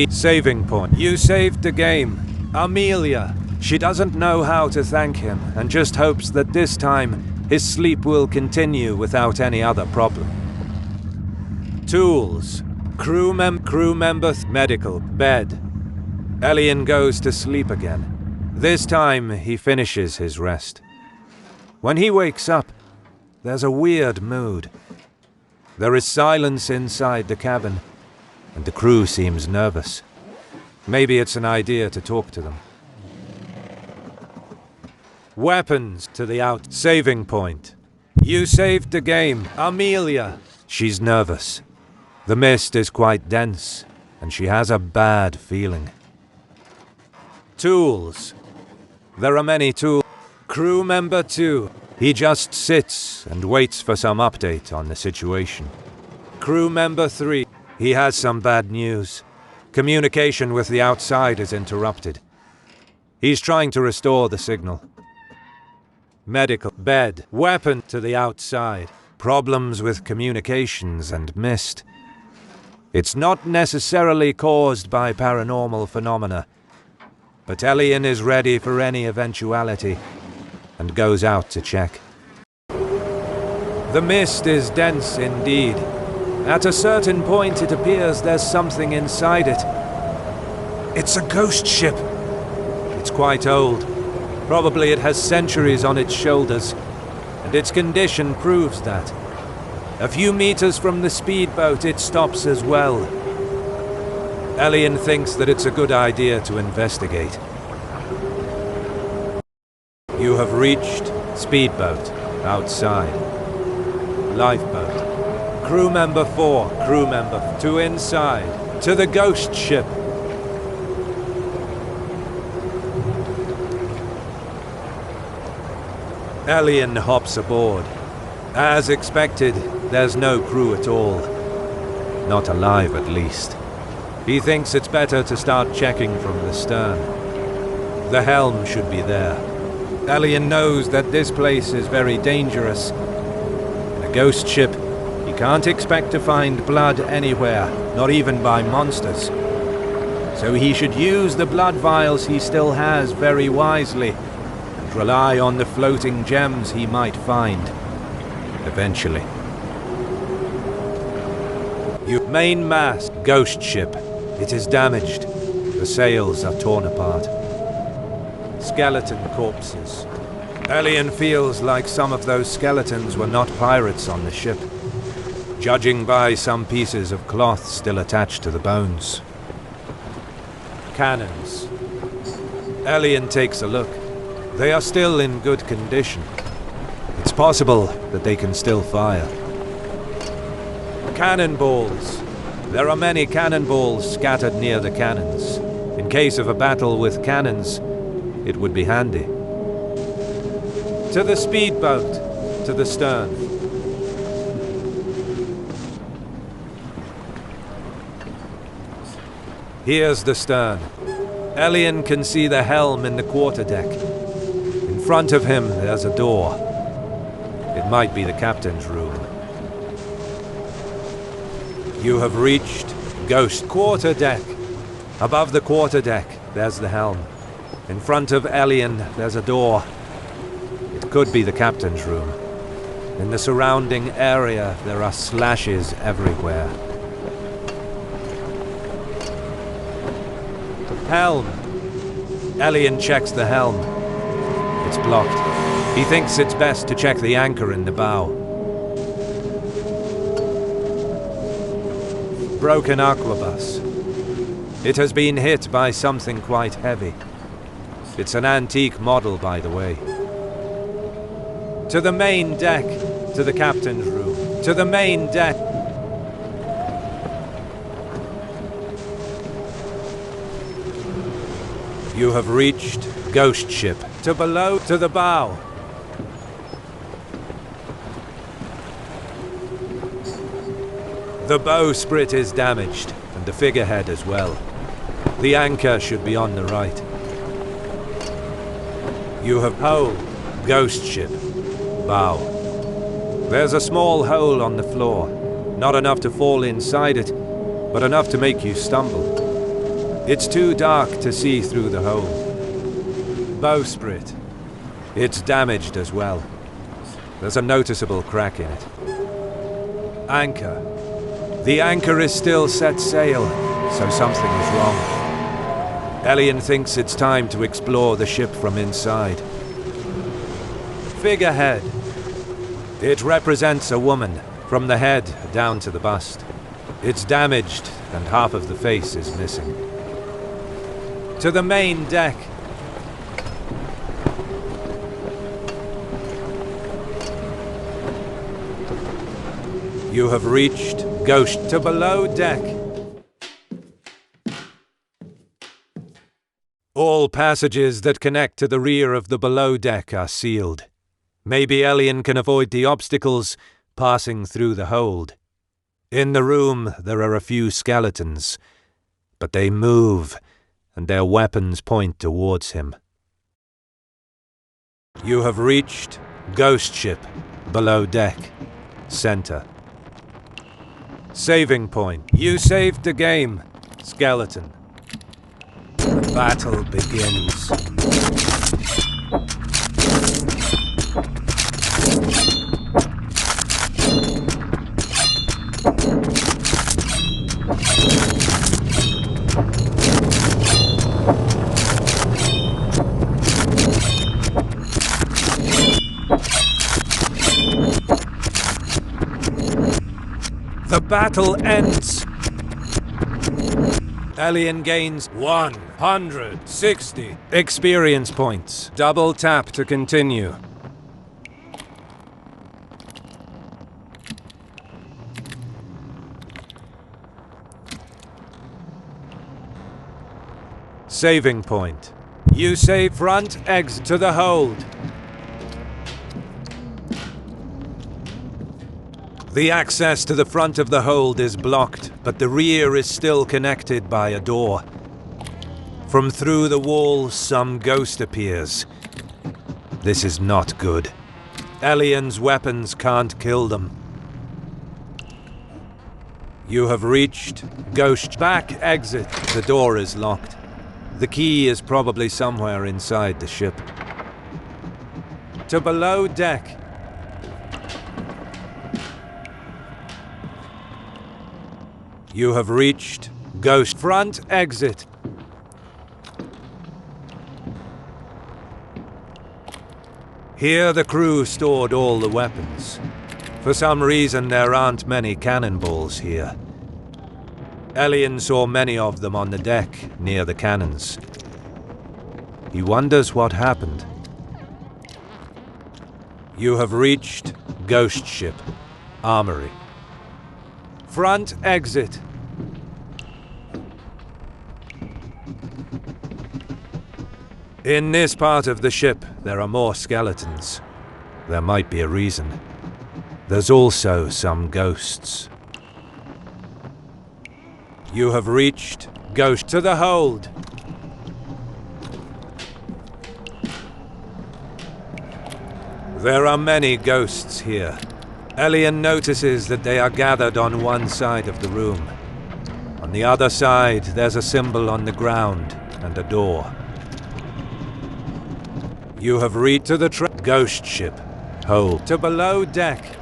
saving point. You saved the game. Amelia. She doesn't know how to thank him and just hopes that this time his sleep will continue without any other problem. Tools. Crew member. Medical. Bed. Elian goes to sleep again. This time he finishes his rest. When he wakes up, there's a weird mood. There is silence inside the cabin, and the crew seems nervous. Maybe it's an idea to talk to them. Weapons to the saving point. You saved the game. Amelia. She's nervous. The mist is quite dense, and she has a bad feeling. Tools. There are many tools. Crew member 2. He just sits and waits for some update on the situation. Crew member 3. He has some bad news. Communication with the outside is interrupted. He's trying to restore the signal. Medical bed. Weapon to the outside. Problems with communications and mist. It's not necessarily caused by paranormal phenomena, but Elian is ready for any eventuality and goes out to check. The mist is dense indeed. At a certain point it appears there's something inside it. It's a ghost ship. It's quite old. Probably it has centuries on its shoulders, and its condition proves that. A few meters from the speedboat it stops as well. Elian thinks that it's a good idea to investigate. You have reached speedboat outside. Lifeboat. Crew member 4, crew member 2 inside. To the ghost ship. Elian hops aboard. As expected, there's no crew at all. Not alive, at least. He thinks it's better to start checking from the stern. The helm should be there. Elian knows that this place is very dangerous. In a ghost ship, he can't expect to find blood anywhere, not even by monsters. So he should use the blood vials he still has very wisely, and rely on the floating gems he might find. Eventually. Main mast, ghost ship. It is damaged. The sails are torn apart. Skeleton corpses. Elian feels like some of those skeletons were not pirates on the ship, judging by some pieces of cloth still attached to the bones. Cannons. Elian takes a look. They are still in good condition. It's possible that they can still fire. Cannonballs. There are many cannonballs scattered near the cannons. In case of a battle with cannons, it would be handy. To the speedboat, to the stern. Here's the stern. Elian can see the helm in the quarterdeck. In front of him, there's a door. It might be the captain's room. You have reached ghost quarterdeck. Above the quarterdeck, there's the helm. In front of Elian, there's a door. It could be the captain's room. In the surrounding area, there are slashes everywhere. Helm. Elian checks the helm. It's blocked. He thinks it's best to check the anchor in the bow. Broken aquabus. It has been hit by something quite heavy. It's an antique model, by the way. To the main deck, to the captain's room, to the main deck. You have reached ghost ship. To below, to the bow. The bowsprit is damaged, and the figurehead as well. The anchor should be on the right. You have hole, ghost ship, bow. There's a small hole on the floor, not enough to fall inside it, but enough to make you stumble. It's too dark to see through the hole. Bowsprit. It's damaged as well. There's a noticeable crack in it. Anchor. The anchor is still set sail, so something is wrong. Elian thinks it's time to explore the ship from inside. Figurehead. It represents a woman, from the head down to the bust. It's damaged, and half of the face is missing. To the main deck. You have reached Ghost to below deck. All passages that connect to the rear of the below deck are sealed. Maybe Elian can avoid the obstacles passing through the hold. In the room there are a few skeletons, but they move, and their weapons point towards him. You have reached Ghost Ship, below deck, center. Saving point. You saved the game, skeleton. Battle begins. The battle ends. Elian gains 160 experience points. Double tap to continue. Saving point. You save front exit to the hold. The access to the front of the hold is blocked, but the rear is still connected by a door. From through the wall, some ghost appears. This is not good. Elian's weapons can't kill them. You have reached Ghost back exit. The door is locked. The key is probably somewhere inside the ship. To below deck. You have reached Ghost front exit. Here the crew stored all the weapons. For some reason there aren't many cannonballs here. Elian saw many of them on the deck near the cannons. He wonders what happened. You have reached Ghost Ship, Armory. Front exit. In this part of the ship, there are more skeletons. There might be a reason. There's also some ghosts. You have reached Ghost to the hold. There are many ghosts here. Elian notices that they are gathered on one side of the room. On the other side, there's a symbol on the ground and a door. You have reached to the Ghost Ship. Hold to below deck.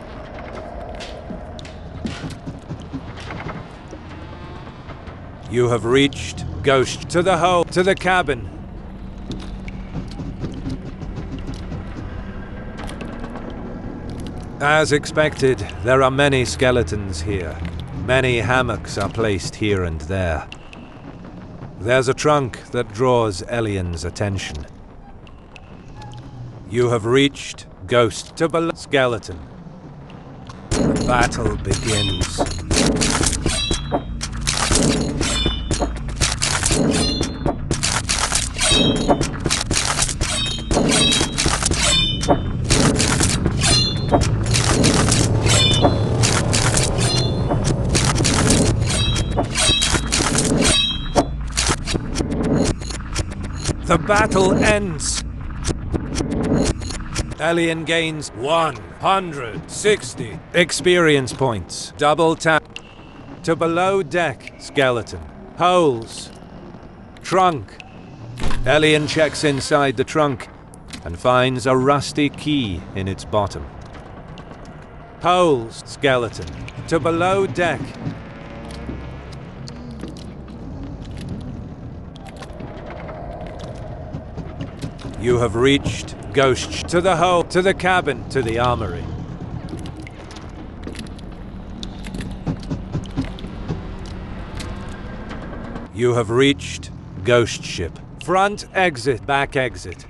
You have reached Ghost to the hold to the cabin. As expected, there are many skeletons here. Many hammocks are placed here and there. There's a trunk that draws Elian's attention. You have reached Ghost to below skeleton. Battle begins. The battle ends. Elian gains 160 experience points. Double tap to below deck skeleton. Holes. Trunk. Elian checks inside the trunk and finds a rusty key in its bottom. Holes. Skeleton. To below deck. You have reached Ghost to the hold, to the cabin, to the armory. You have reached Ghost Ship. Front exit, back exit.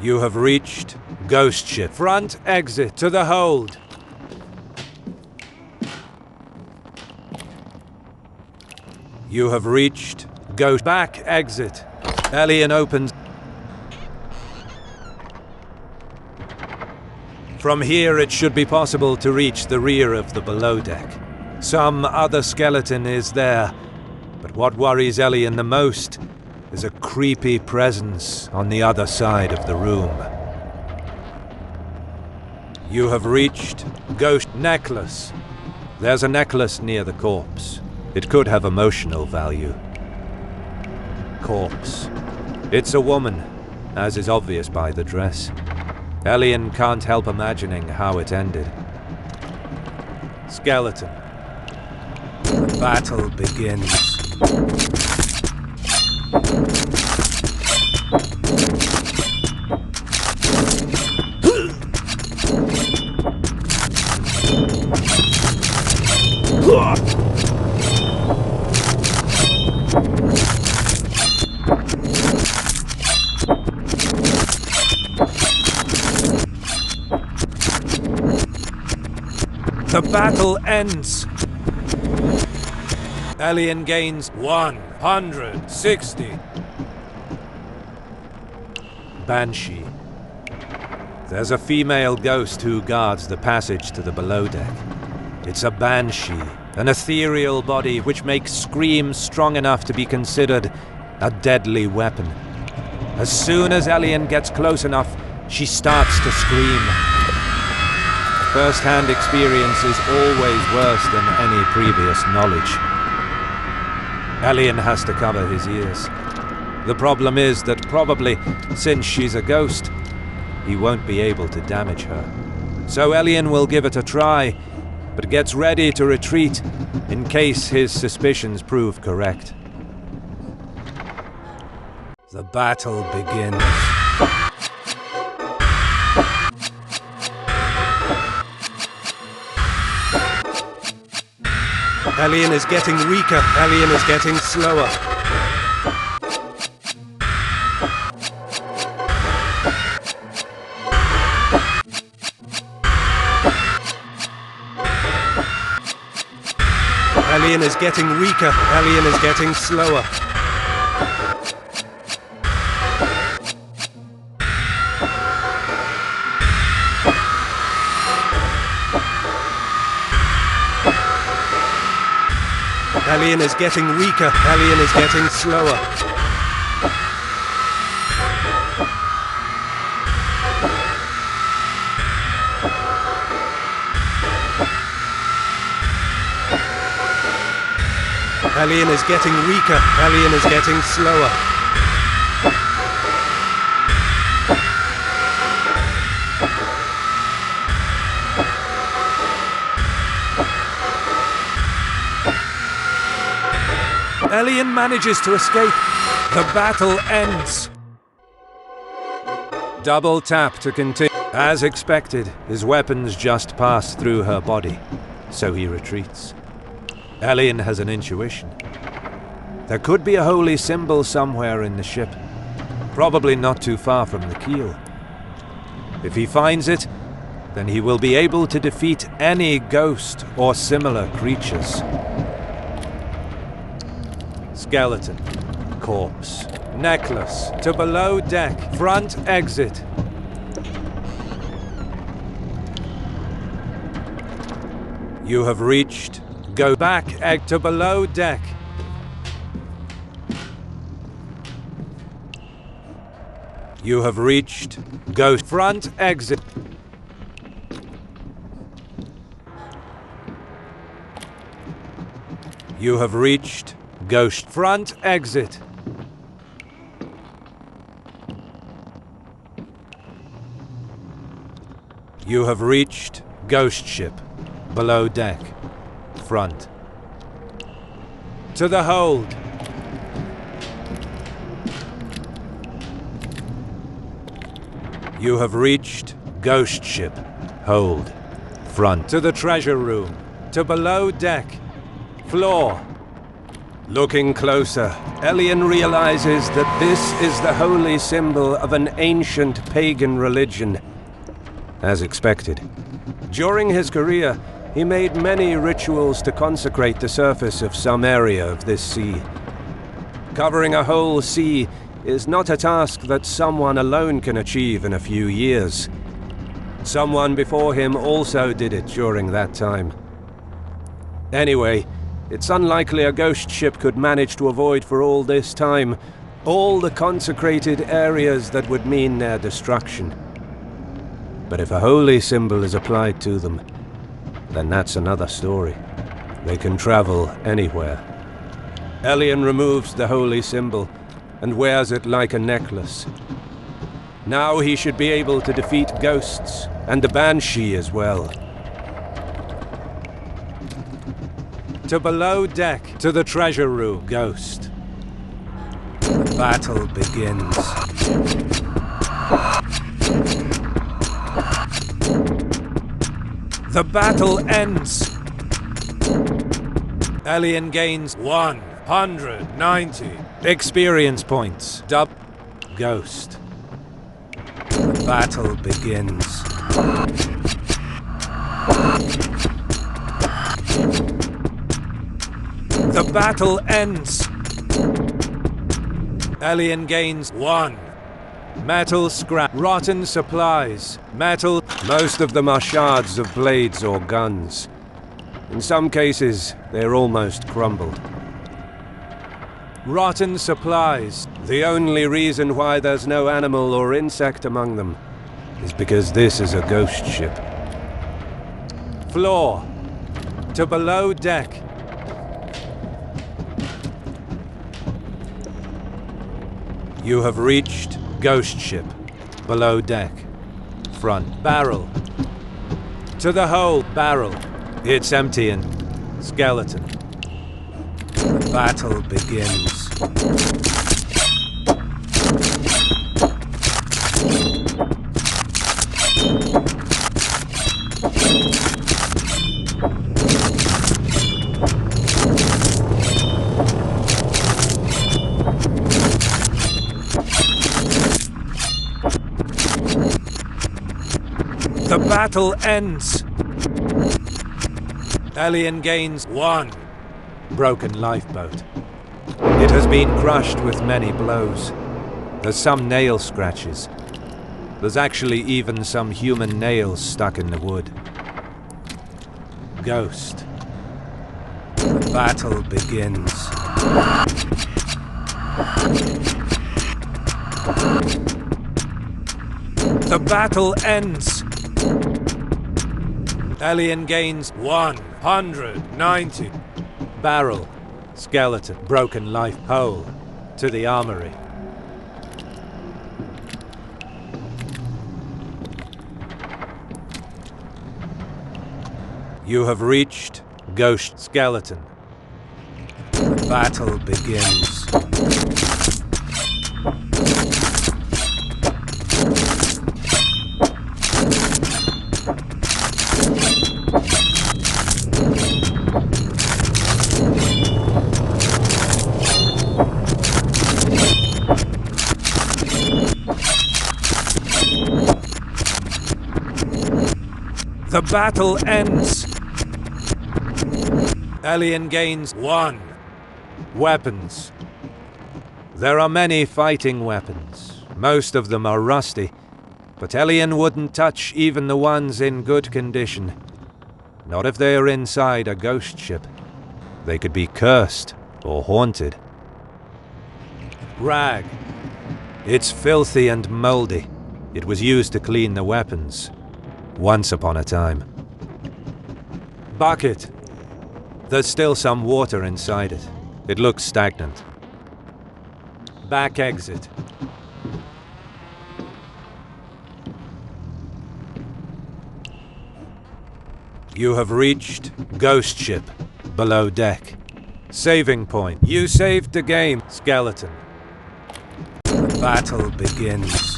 You have reached Ghost Ship. Front exit to the hold. You have reached Ghost back exit. Alien opens. From here it should be possible to reach the rear of the below deck. Some other skeleton is there, but what worries Elian the most is a creepy presence on the other side of the room. You have reached Ghost Necklace. There's a necklace near the corpse. It could have emotional value. Corpse. It's a woman, as is obvious by the dress. Elian can't help imagining how it ended. Skeleton. The battle begins. The battle ends. Elian gains 160. Banshee. There's a female ghost who guards the passage to the below deck. It's a Banshee, an ethereal body which makes screams strong enough to be considered a deadly weapon. As soon as Elian gets close enough, she starts to scream. First-hand experience is always worse than any previous knowledge. Elian has to cover his ears. The problem is that probably, since she's a ghost, he won't be able to damage her. So Elian will give it a try, but gets ready to retreat in case his suspicions prove correct. The battle begins. Elian is getting weaker. Elian is getting slower. Elian is getting weaker. Elian is getting slower. Elian is getting weaker. Elian is getting slower. Elian is getting weaker. Elian is getting slower. Elian manages to escape. The battle ends. Double tap to continue. As expected, his weapons just passed through her body, so he retreats. Elian has an intuition. There could be a holy symbol somewhere in the ship, probably not too far from the keel. If he finds it, then he will be able to defeat any ghost or similar creatures. Skeleton, corpse, necklace, to below deck, front exit. You have reached go back egg to below deck. You have reached go front exit. You have reached ghost front exit. You have reached ghost ship, below deck, front. To the hold. You have reached ghost ship, hold, front. To the treasure room, to below deck, floor. Looking closer, Elian realizes that this is the holy symbol of an ancient pagan religion. As expected. During his career, he made many rituals to consecrate the surface of some area of this sea. Covering a whole sea is not a task that someone alone can achieve in a few years. Someone before him also did it during that time. Anyway, it's unlikely a ghost ship could manage to avoid for all this time all the consecrated areas that would mean their destruction. But if a holy symbol is applied to them, then that's another story. They can travel anywhere. Elian removes the holy symbol and wears it like a necklace. Now he should be able to defeat ghosts and the Banshee as well. To below deck, to the treasure room, Ghost. The battle begins. The battle ends. Elian gains 190 experience points. Ghost. The battle begins. The battle ends. Elian gains 1. Metal scrap. Rotten supplies. Metal. Most of them are shards of blades or guns. In some cases, they're almost crumbled. Rotten supplies. The only reason why there's no animal or insect among them is because this is a ghost ship. Floor. To below deck. You have reached ghost ship. Below deck. Front. Barrel. To the hold. Barrel. It's empty and skeleton. The battle begins. The battle ends. Elian gains 1 broken lifeboat. It has been crushed with many blows. There's some nail scratches. There's actually even some human nails stuck in the wood. Ghost. The battle begins. The battle ends. Elian gains 190. Barrel. Skeleton. Broken life. Hole. To the armory. You have reached ghost skeleton. The battle begins. The battle ends. Elian gains 1. Weapons. There are many fighting weapons. Most of them are rusty, but Elian wouldn't touch even the ones in good condition. Not if they are inside a ghost ship. They could be cursed or haunted. Rag. It's filthy and moldy. It was used to clean the weapons. Once upon a time. Bucket. There's still some water inside it. It looks stagnant. Back exit. You have reached ghost ship. Below deck. Saving point. You saved the game, skeleton. The battle begins.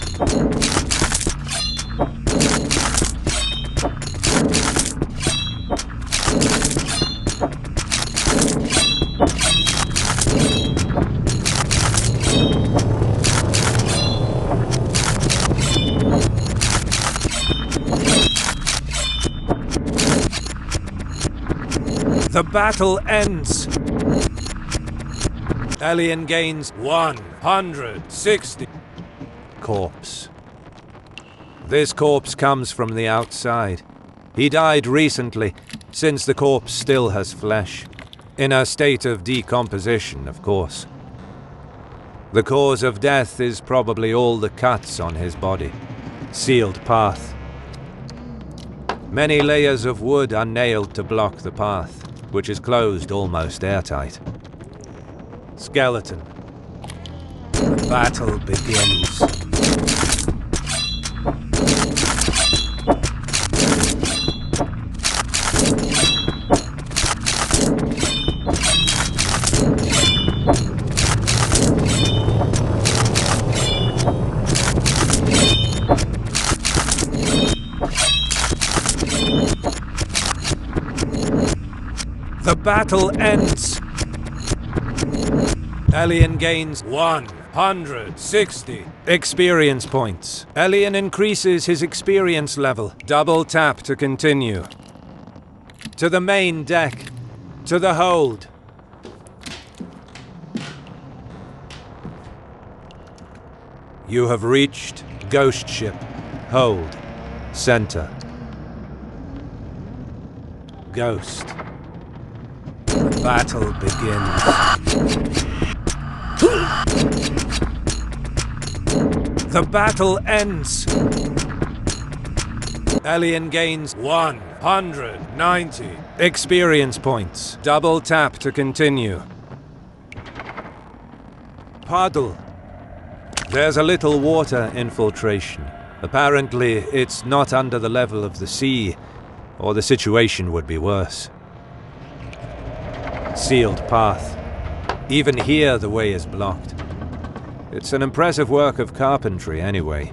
The battle ends. Alien gains 160. Corpse. This corpse comes from the outside. He died recently, since the corpse still has flesh. In a state of decomposition, of course. The cause of death is probably all the cuts on his body. Sealed path. Many layers of wood are nailed to block the path, which is closed almost airtight. Skeleton. The battle begins. The battle ends. Alien gains 160 experience points. Alien increases his experience level. Double tap to continue. To the main deck. To the hold. You have reached Ghost Ship. Hold. Center. Ghost. The battle begins. The battle ends. Alien gains 190 experience points. Double tap to continue. Puddle. There's a little water infiltration. Apparently, it's not under the level of the sea, or the situation would be worse. Sealed path. Even here, the way is blocked. It's an impressive work of carpentry, anyway.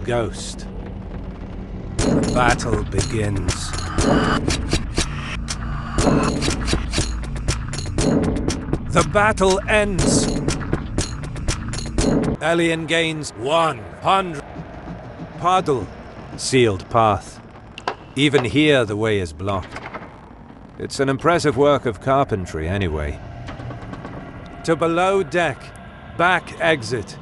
Ghost. The battle begins. The battle ends. Alien gains 100. Puddle. Sealed path. Even here, the way is blocked. It's an impressive work of carpentry, anyway. To below deck. Back exit.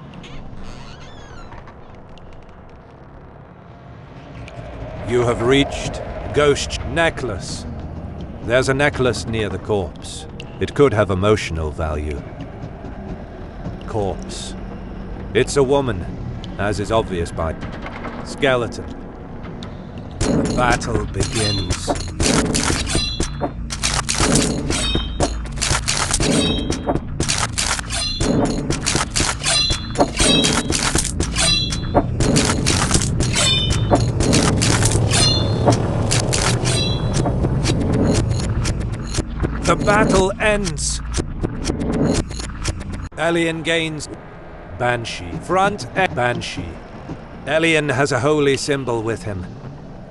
You have reached Ghost Necklace. There's a necklace near the corpse. It could have emotional value. Corpse. It's a woman, as is obvious by skeleton. The battle begins. The battle ends. Alien gains Banshee. Front Banshee. Alien has a holy symbol with him.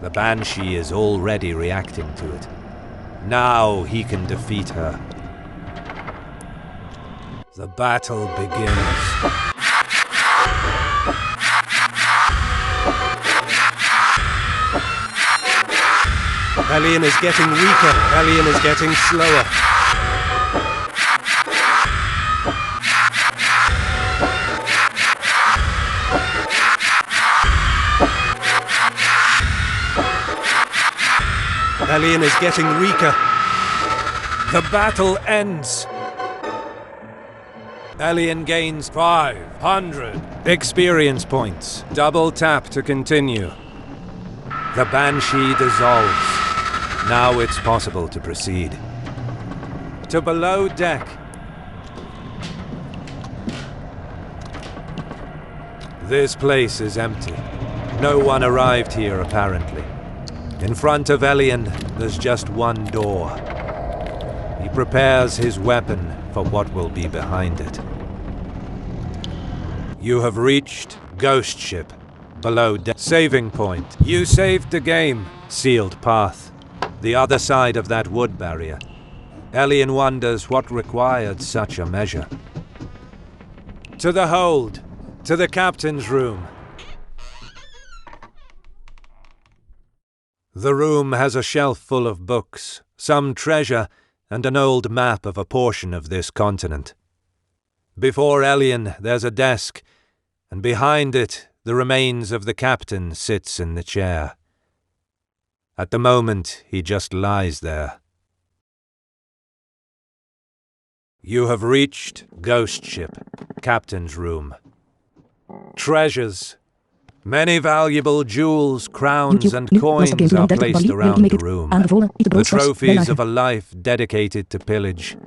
The Banshee is already reacting to it. Now he can defeat her. The battle begins. Alien is getting weaker. Alien is getting slower. Alien is getting weaker. The battle ends. Alien gains 500 experience points. Double tap to continue. The Banshee dissolves. Now it's possible to proceed. To below deck. This place is empty. No one arrived here, apparently. In front of Alien, there's just one door. He prepares his weapon for what will be behind it. You have reached Ghost Ship. Below deck. Saving point. You saved the game. Sealed path. The other side of that wood barrier. Alien wonders what required such a measure. To the hold. To the captain's room. The room has a shelf full of books, some treasure, and an old map of a portion of this continent. Before Elian there's a desk, and behind it the remains of the captain sits in the chair. At the moment he just lies there. You have reached Ghost Ship, Captain's Room. Treasures. Many valuable jewels, crowns and coins are placed around the room. The trophies of a life dedicated to pillage.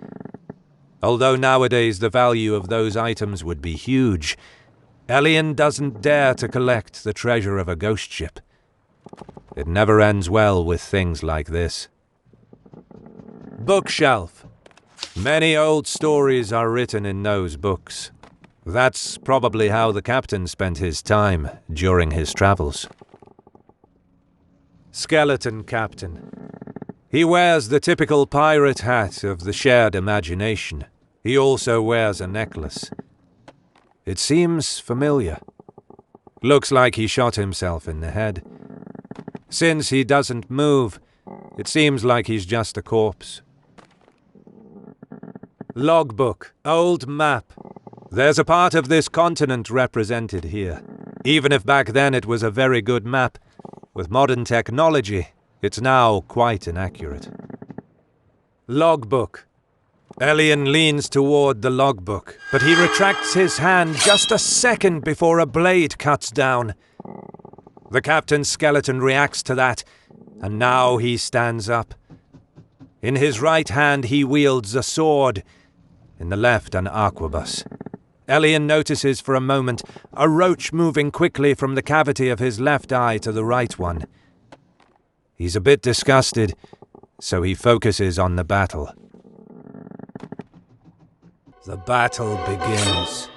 Although nowadays the value of those items would be huge, Elian doesn't dare to collect the treasure of a ghost ship. It never ends well with things like this. Bookshelf. Many old stories are written in those books. That's probably how the captain spent his time during his travels. Skeleton Captain. He wears the typical pirate hat of the shared imagination. He also wears a necklace. It seems familiar. Looks like he shot himself in the head. Since he doesn't move, it seems like he's just a corpse. Logbook. Old map. There's a part of this continent represented here. Even if back then it was a very good map, with modern technology, it's now quite inaccurate. Logbook. Elian leans toward the logbook, but he retracts his hand just a second before a blade cuts down. The captain's skeleton reacts to that, and now he stands up. In his right hand he wields a sword, in the left an arquebus. Elian notices for a moment a roach moving quickly from the cavity of his left eye to the right one. He's a bit disgusted, so he focuses on the battle. The battle begins.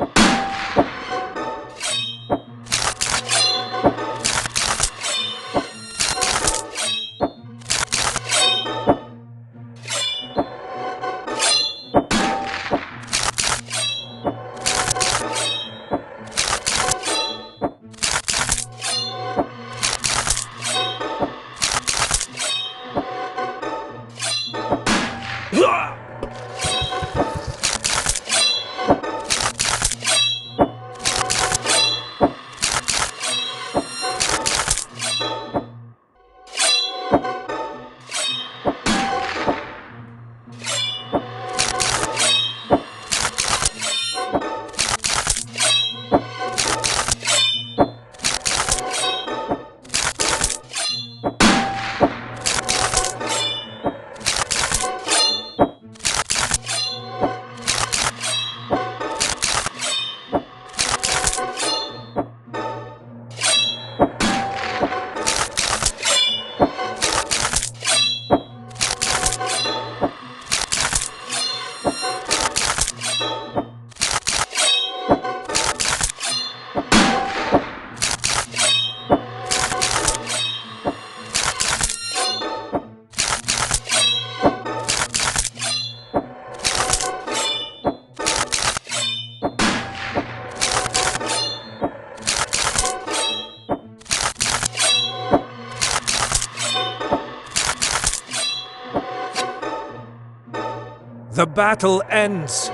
The battle ends.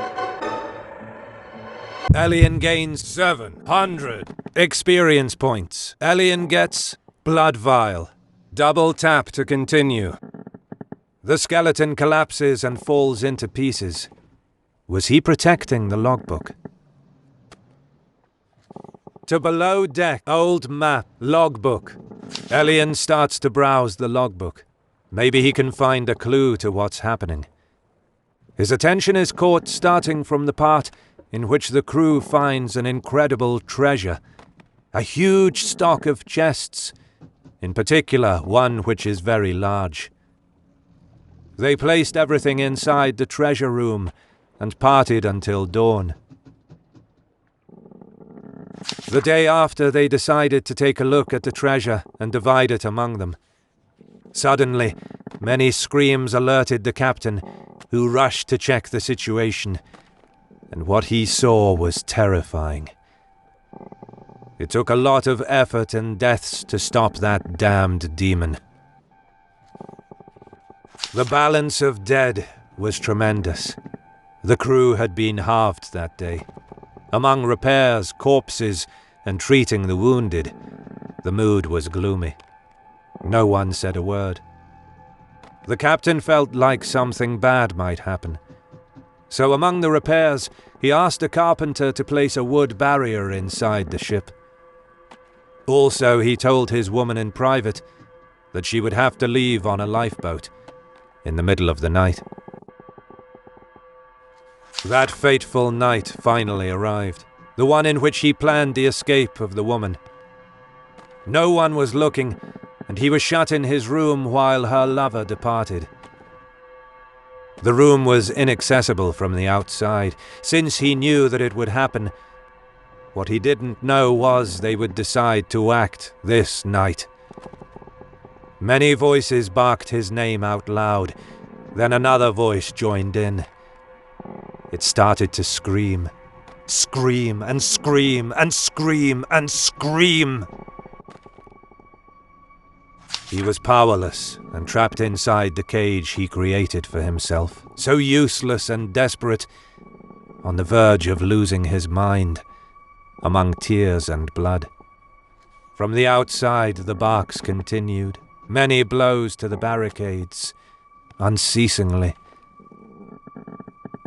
Elian gains 700 experience points. Elian gets Blood Vial. Double tap to continue. The skeleton collapses and falls into pieces. Was he protecting the logbook? To below deck. Old map. Logbook. Elian starts to browse the logbook. Maybe he can find a clue to what's happening. His attention is caught starting from the part in which the crew finds an incredible treasure. A huge stock of chests, in particular one which is very large. They placed everything inside the treasure room and parted until dawn. The day after, they decided to take a look at the treasure and divide it among them. Suddenly, many screams alerted the captain, who rushed to check the situation, and what he saw was terrifying. It took a lot of effort and deaths to stop that damned demon. The balance of dead was tremendous. The crew had been halved that day. Among repairs, corpses, and treating the wounded, the mood was gloomy. No one said a word. The captain felt like something bad might happen. So among the repairs, he asked a carpenter to place a wood barrier inside the ship. Also, he told his woman in private that she would have to leave on a lifeboat in the middle of the night. That fateful night finally arrived, the one in which he planned the escape of the woman. No one was looking, and he was shut in his room while her lover departed. The room was inaccessible from the outside, since he knew that it would happen. What he didn't know was they would decide to act this night. Many voices barked his name out loud. Then another voice joined in. It started to scream. Scream and scream and scream and scream. He was powerless and trapped inside the cage he created for himself, so useless and desperate, on the verge of losing his mind, among tears and blood. From the outside, the barks continued, many blows to the barricades, unceasingly.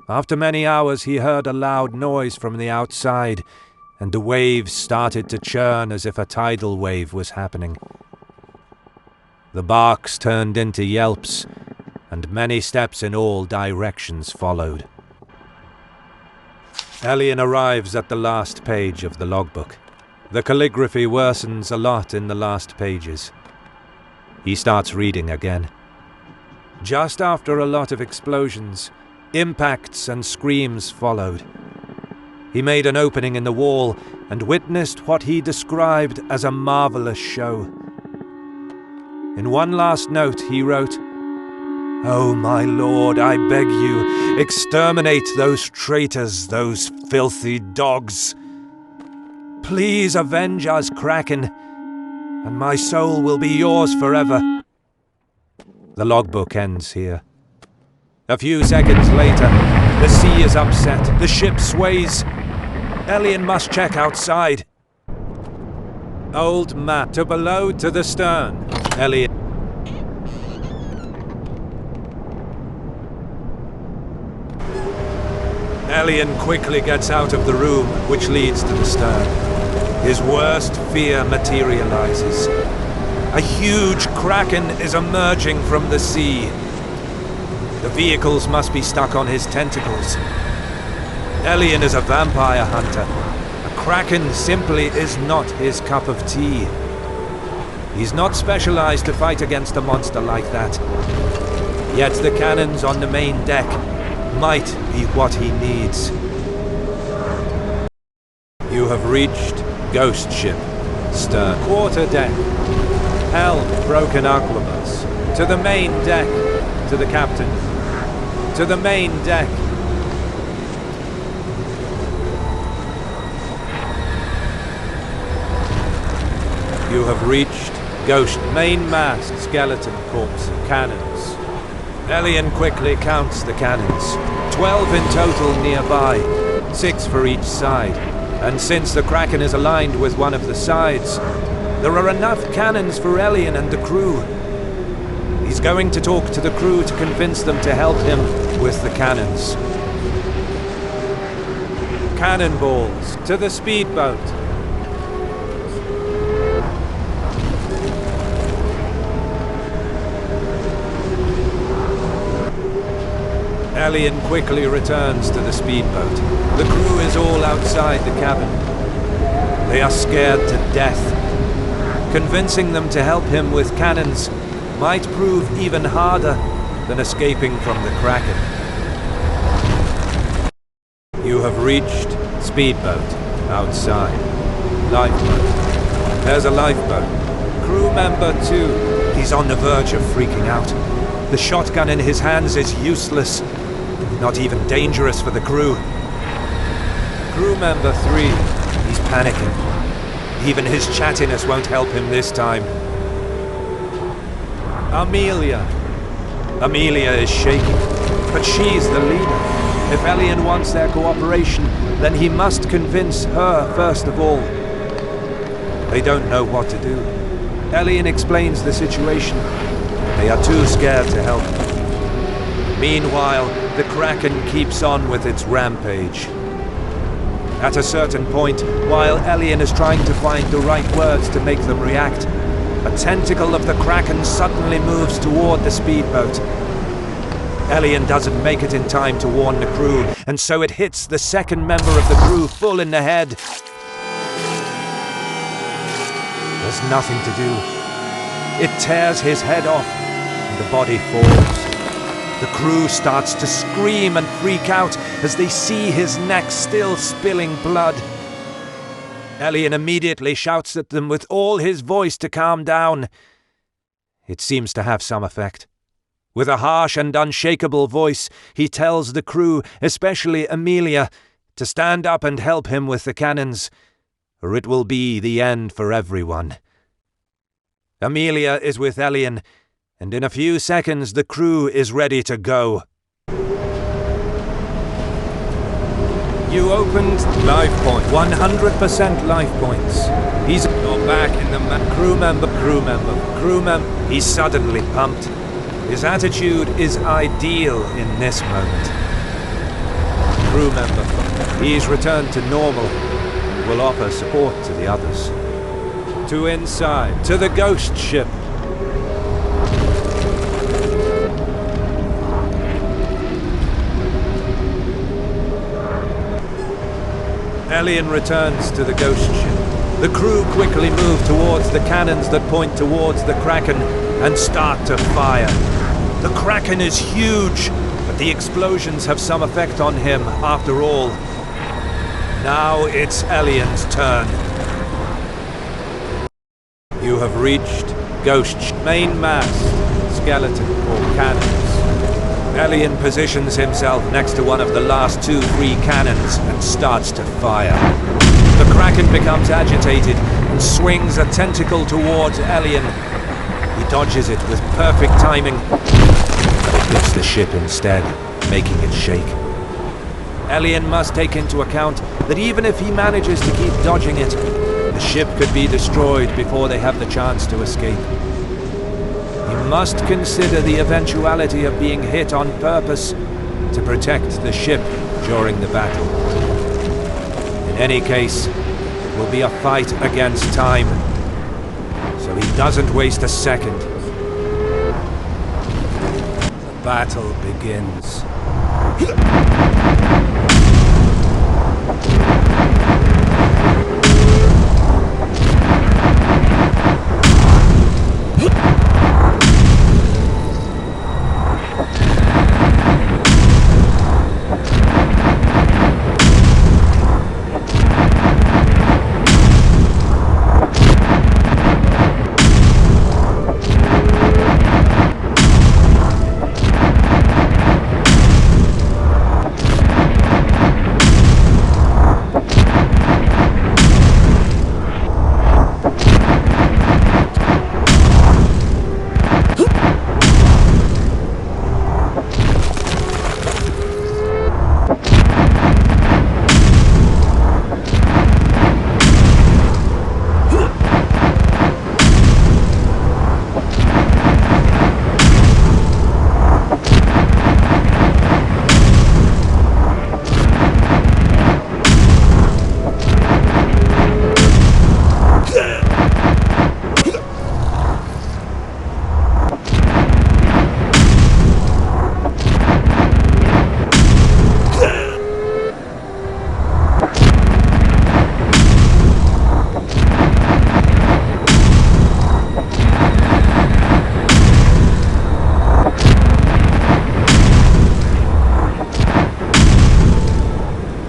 After many hours, he heard a loud noise from the outside, and the waves started to churn as if a tidal wave was happening. The barks turned into yelps, and many steps in all directions followed. Elian arrives at the last page of the logbook. The calligraphy worsens a lot in the last pages. He starts reading again. Just after a lot of explosions, impacts and screams followed. He made an opening in the wall and witnessed what he described as a marvelous show. In one last note he wrote, "Oh, my lord, I beg you, exterminate those traitors, those filthy dogs. Please avenge us, Kraken, and my soul will be yours forever." The logbook ends here. A few seconds later, the sea is upset, the ship sways. Elian must check outside. Old map to below to the stern. Elian. Elian quickly gets out of the room, which leads to the stern. His worst fear materializes. A huge kraken is emerging from the sea. The vehicles must be stuck on his tentacles. Elian is a vampire hunter. A kraken simply is not his cup of tea. He's not specialized to fight against a monster like that. Yet the cannons on the main deck might be what he needs. You have reached Ghost Ship, stern, quarter deck, helm, broken arquebus, to the main deck, to the captain, to the main deck. You have reached Ghost, main mast, skeleton, corpse, cannons. Elian quickly counts the cannons. 12 in total nearby, 6 for each side. And since the Kraken is aligned with one of the sides, there are enough cannons for Elian and the crew. He's going to talk to the crew to convince them to help him with the cannons. Cannonballs to the speedboat. Elian quickly returns to the speedboat. The crew is all outside the cabin. They are scared to death. Convincing them to help him with cannons might prove even harder than escaping from the Kraken. You have reached speedboat outside. Lifeboat. There's a lifeboat. Crew member 2. He's on the verge of freaking out. The shotgun in his hands is useless. Not even dangerous for the crew. Crew member 3. He's panicking. Even his chattiness won't help him this time. Amelia. Amelia is shaking, but she's the leader. If Elian wants their cooperation, then he must convince her first of all. They don't know what to do. Elian explains the situation. They are too scared to help. Meanwhile, the Kraken keeps on with its rampage. At a certain point, while Elian is trying to find the right words to make them react, a tentacle of the Kraken suddenly moves toward the speedboat. Elian doesn't make it in time to warn the crew, and so it hits the second member of the crew full in the head. There's nothing to do. It tears his head off, and the body falls. The crew starts to scream and freak out as they see his neck still spilling blood. Elian immediately shouts at them with all his voice to calm down. It seems to have some effect. With a harsh and unshakable voice, he tells the crew, especially Amelia, to stand up and help him with the cannons, or it will be the end for everyone. Amelia is with Elian, and in a few seconds the crew is ready to go. You opened life point, 100% life points. He's back in the crew member. He's suddenly pumped. His attitude is ideal in this moment. Crew member. He's returned to normal and will offer support to the others. To inside, to the ghost ship. Elian returns to the ghost ship. The crew quickly move towards the cannons that point towards the Kraken and start to fire. The Kraken is huge, but the explosions have some effect on him after all. Now it's Elian's turn. You have reached ghost main mast, skeleton or cannons. Elian positions himself next to one of the last 2-3 cannons and starts to fire. The Kraken becomes agitated and swings a tentacle towards Elian. He dodges it with perfect timing, but it hits the ship instead, making it shake. Elian must take into account that even if he manages to keep dodging it, the ship could be destroyed before they have the chance to escape. He must consider the eventuality of being hit on purpose to protect the ship during the battle. In any case, it will be a fight against time, so he doesn't waste a second. The battle begins.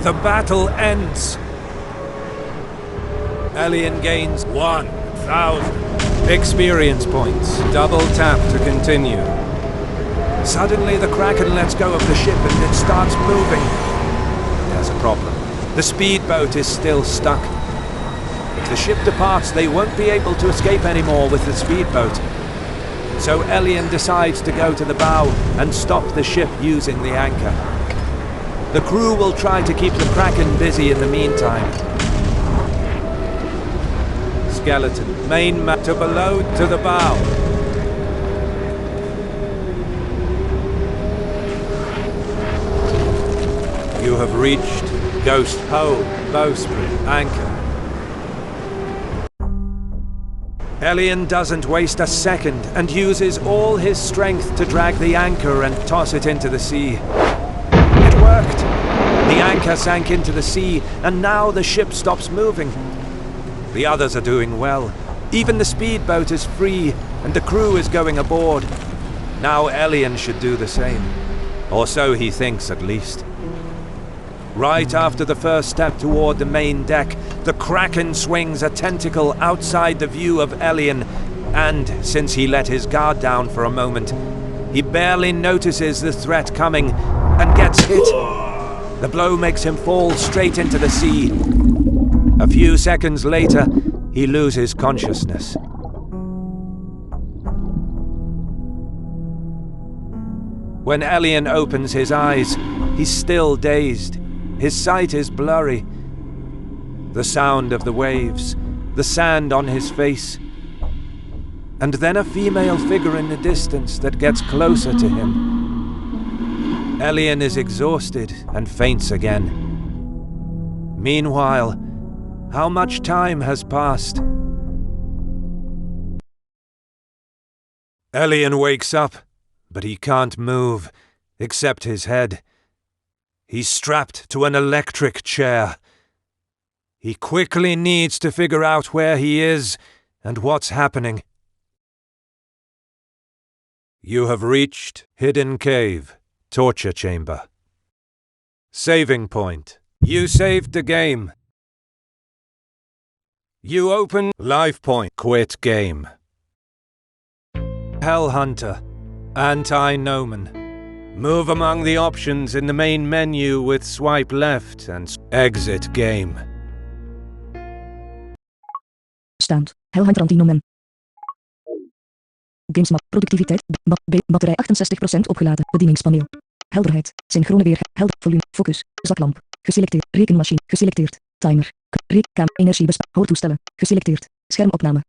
The battle ends. Elian gains 1,000 experience points. Double tap to continue. Suddenly the Kraken lets go of the ship and it starts moving. There's a problem. The speedboat is still stuck. If the ship departs, they won't be able to escape anymore with the speedboat. So Elian decides to go to the bow and stop the ship using the anchor. The crew will try to keep the Kraken busy in the meantime. Skeleton, main map to below to the bow. You have reached Ghost Hole, bowsprit, anchor. Elian doesn't waste a second and uses all his strength to drag the anchor and toss it into the sea. It worked! The anchor sank into the sea, and now the ship stops moving. The others are doing well. Even the speedboat is free, and the crew is going aboard. Now Elian should do the same. Or so he thinks, at least. Right after the first step toward the main deck, the Kraken swings a tentacle outside the view of Elian, and since he let his guard down for a moment, he barely notices the threat coming and gets hit. The blow makes him fall straight into the sea. A few seconds later, he loses consciousness. When Elian opens his eyes, he's still dazed. His sight is blurry. The sound of the waves, the sand on his face, and then a female figure in the distance that gets closer to him. Elian is exhausted and faints again. Meanwhile, how much time has passed? Elian wakes up, but he can't move, except his head. He's strapped to an electric chair. He quickly needs to figure out where he is and what's happening. You have reached Hidden Cave, Torture Chamber. Saving point. You saved the game. You open life point. Quit game. Hellhunter. Anti-Nomen. Move among the options in the main menu with swipe left and exit game. Staand. Hellhunter Anti-Nomen. Gamesmap. Productiviteit. Batterij 68% opgeladen. Bedieningspaneel. Helderheid. Synchrone weergave. Helder. Volume. Focus. Zaklamp. Geselecteerd. Rekenmachine. Geselecteerd. Timer. Energie. Hoortoestellen. Geselecteerd. Schermopname.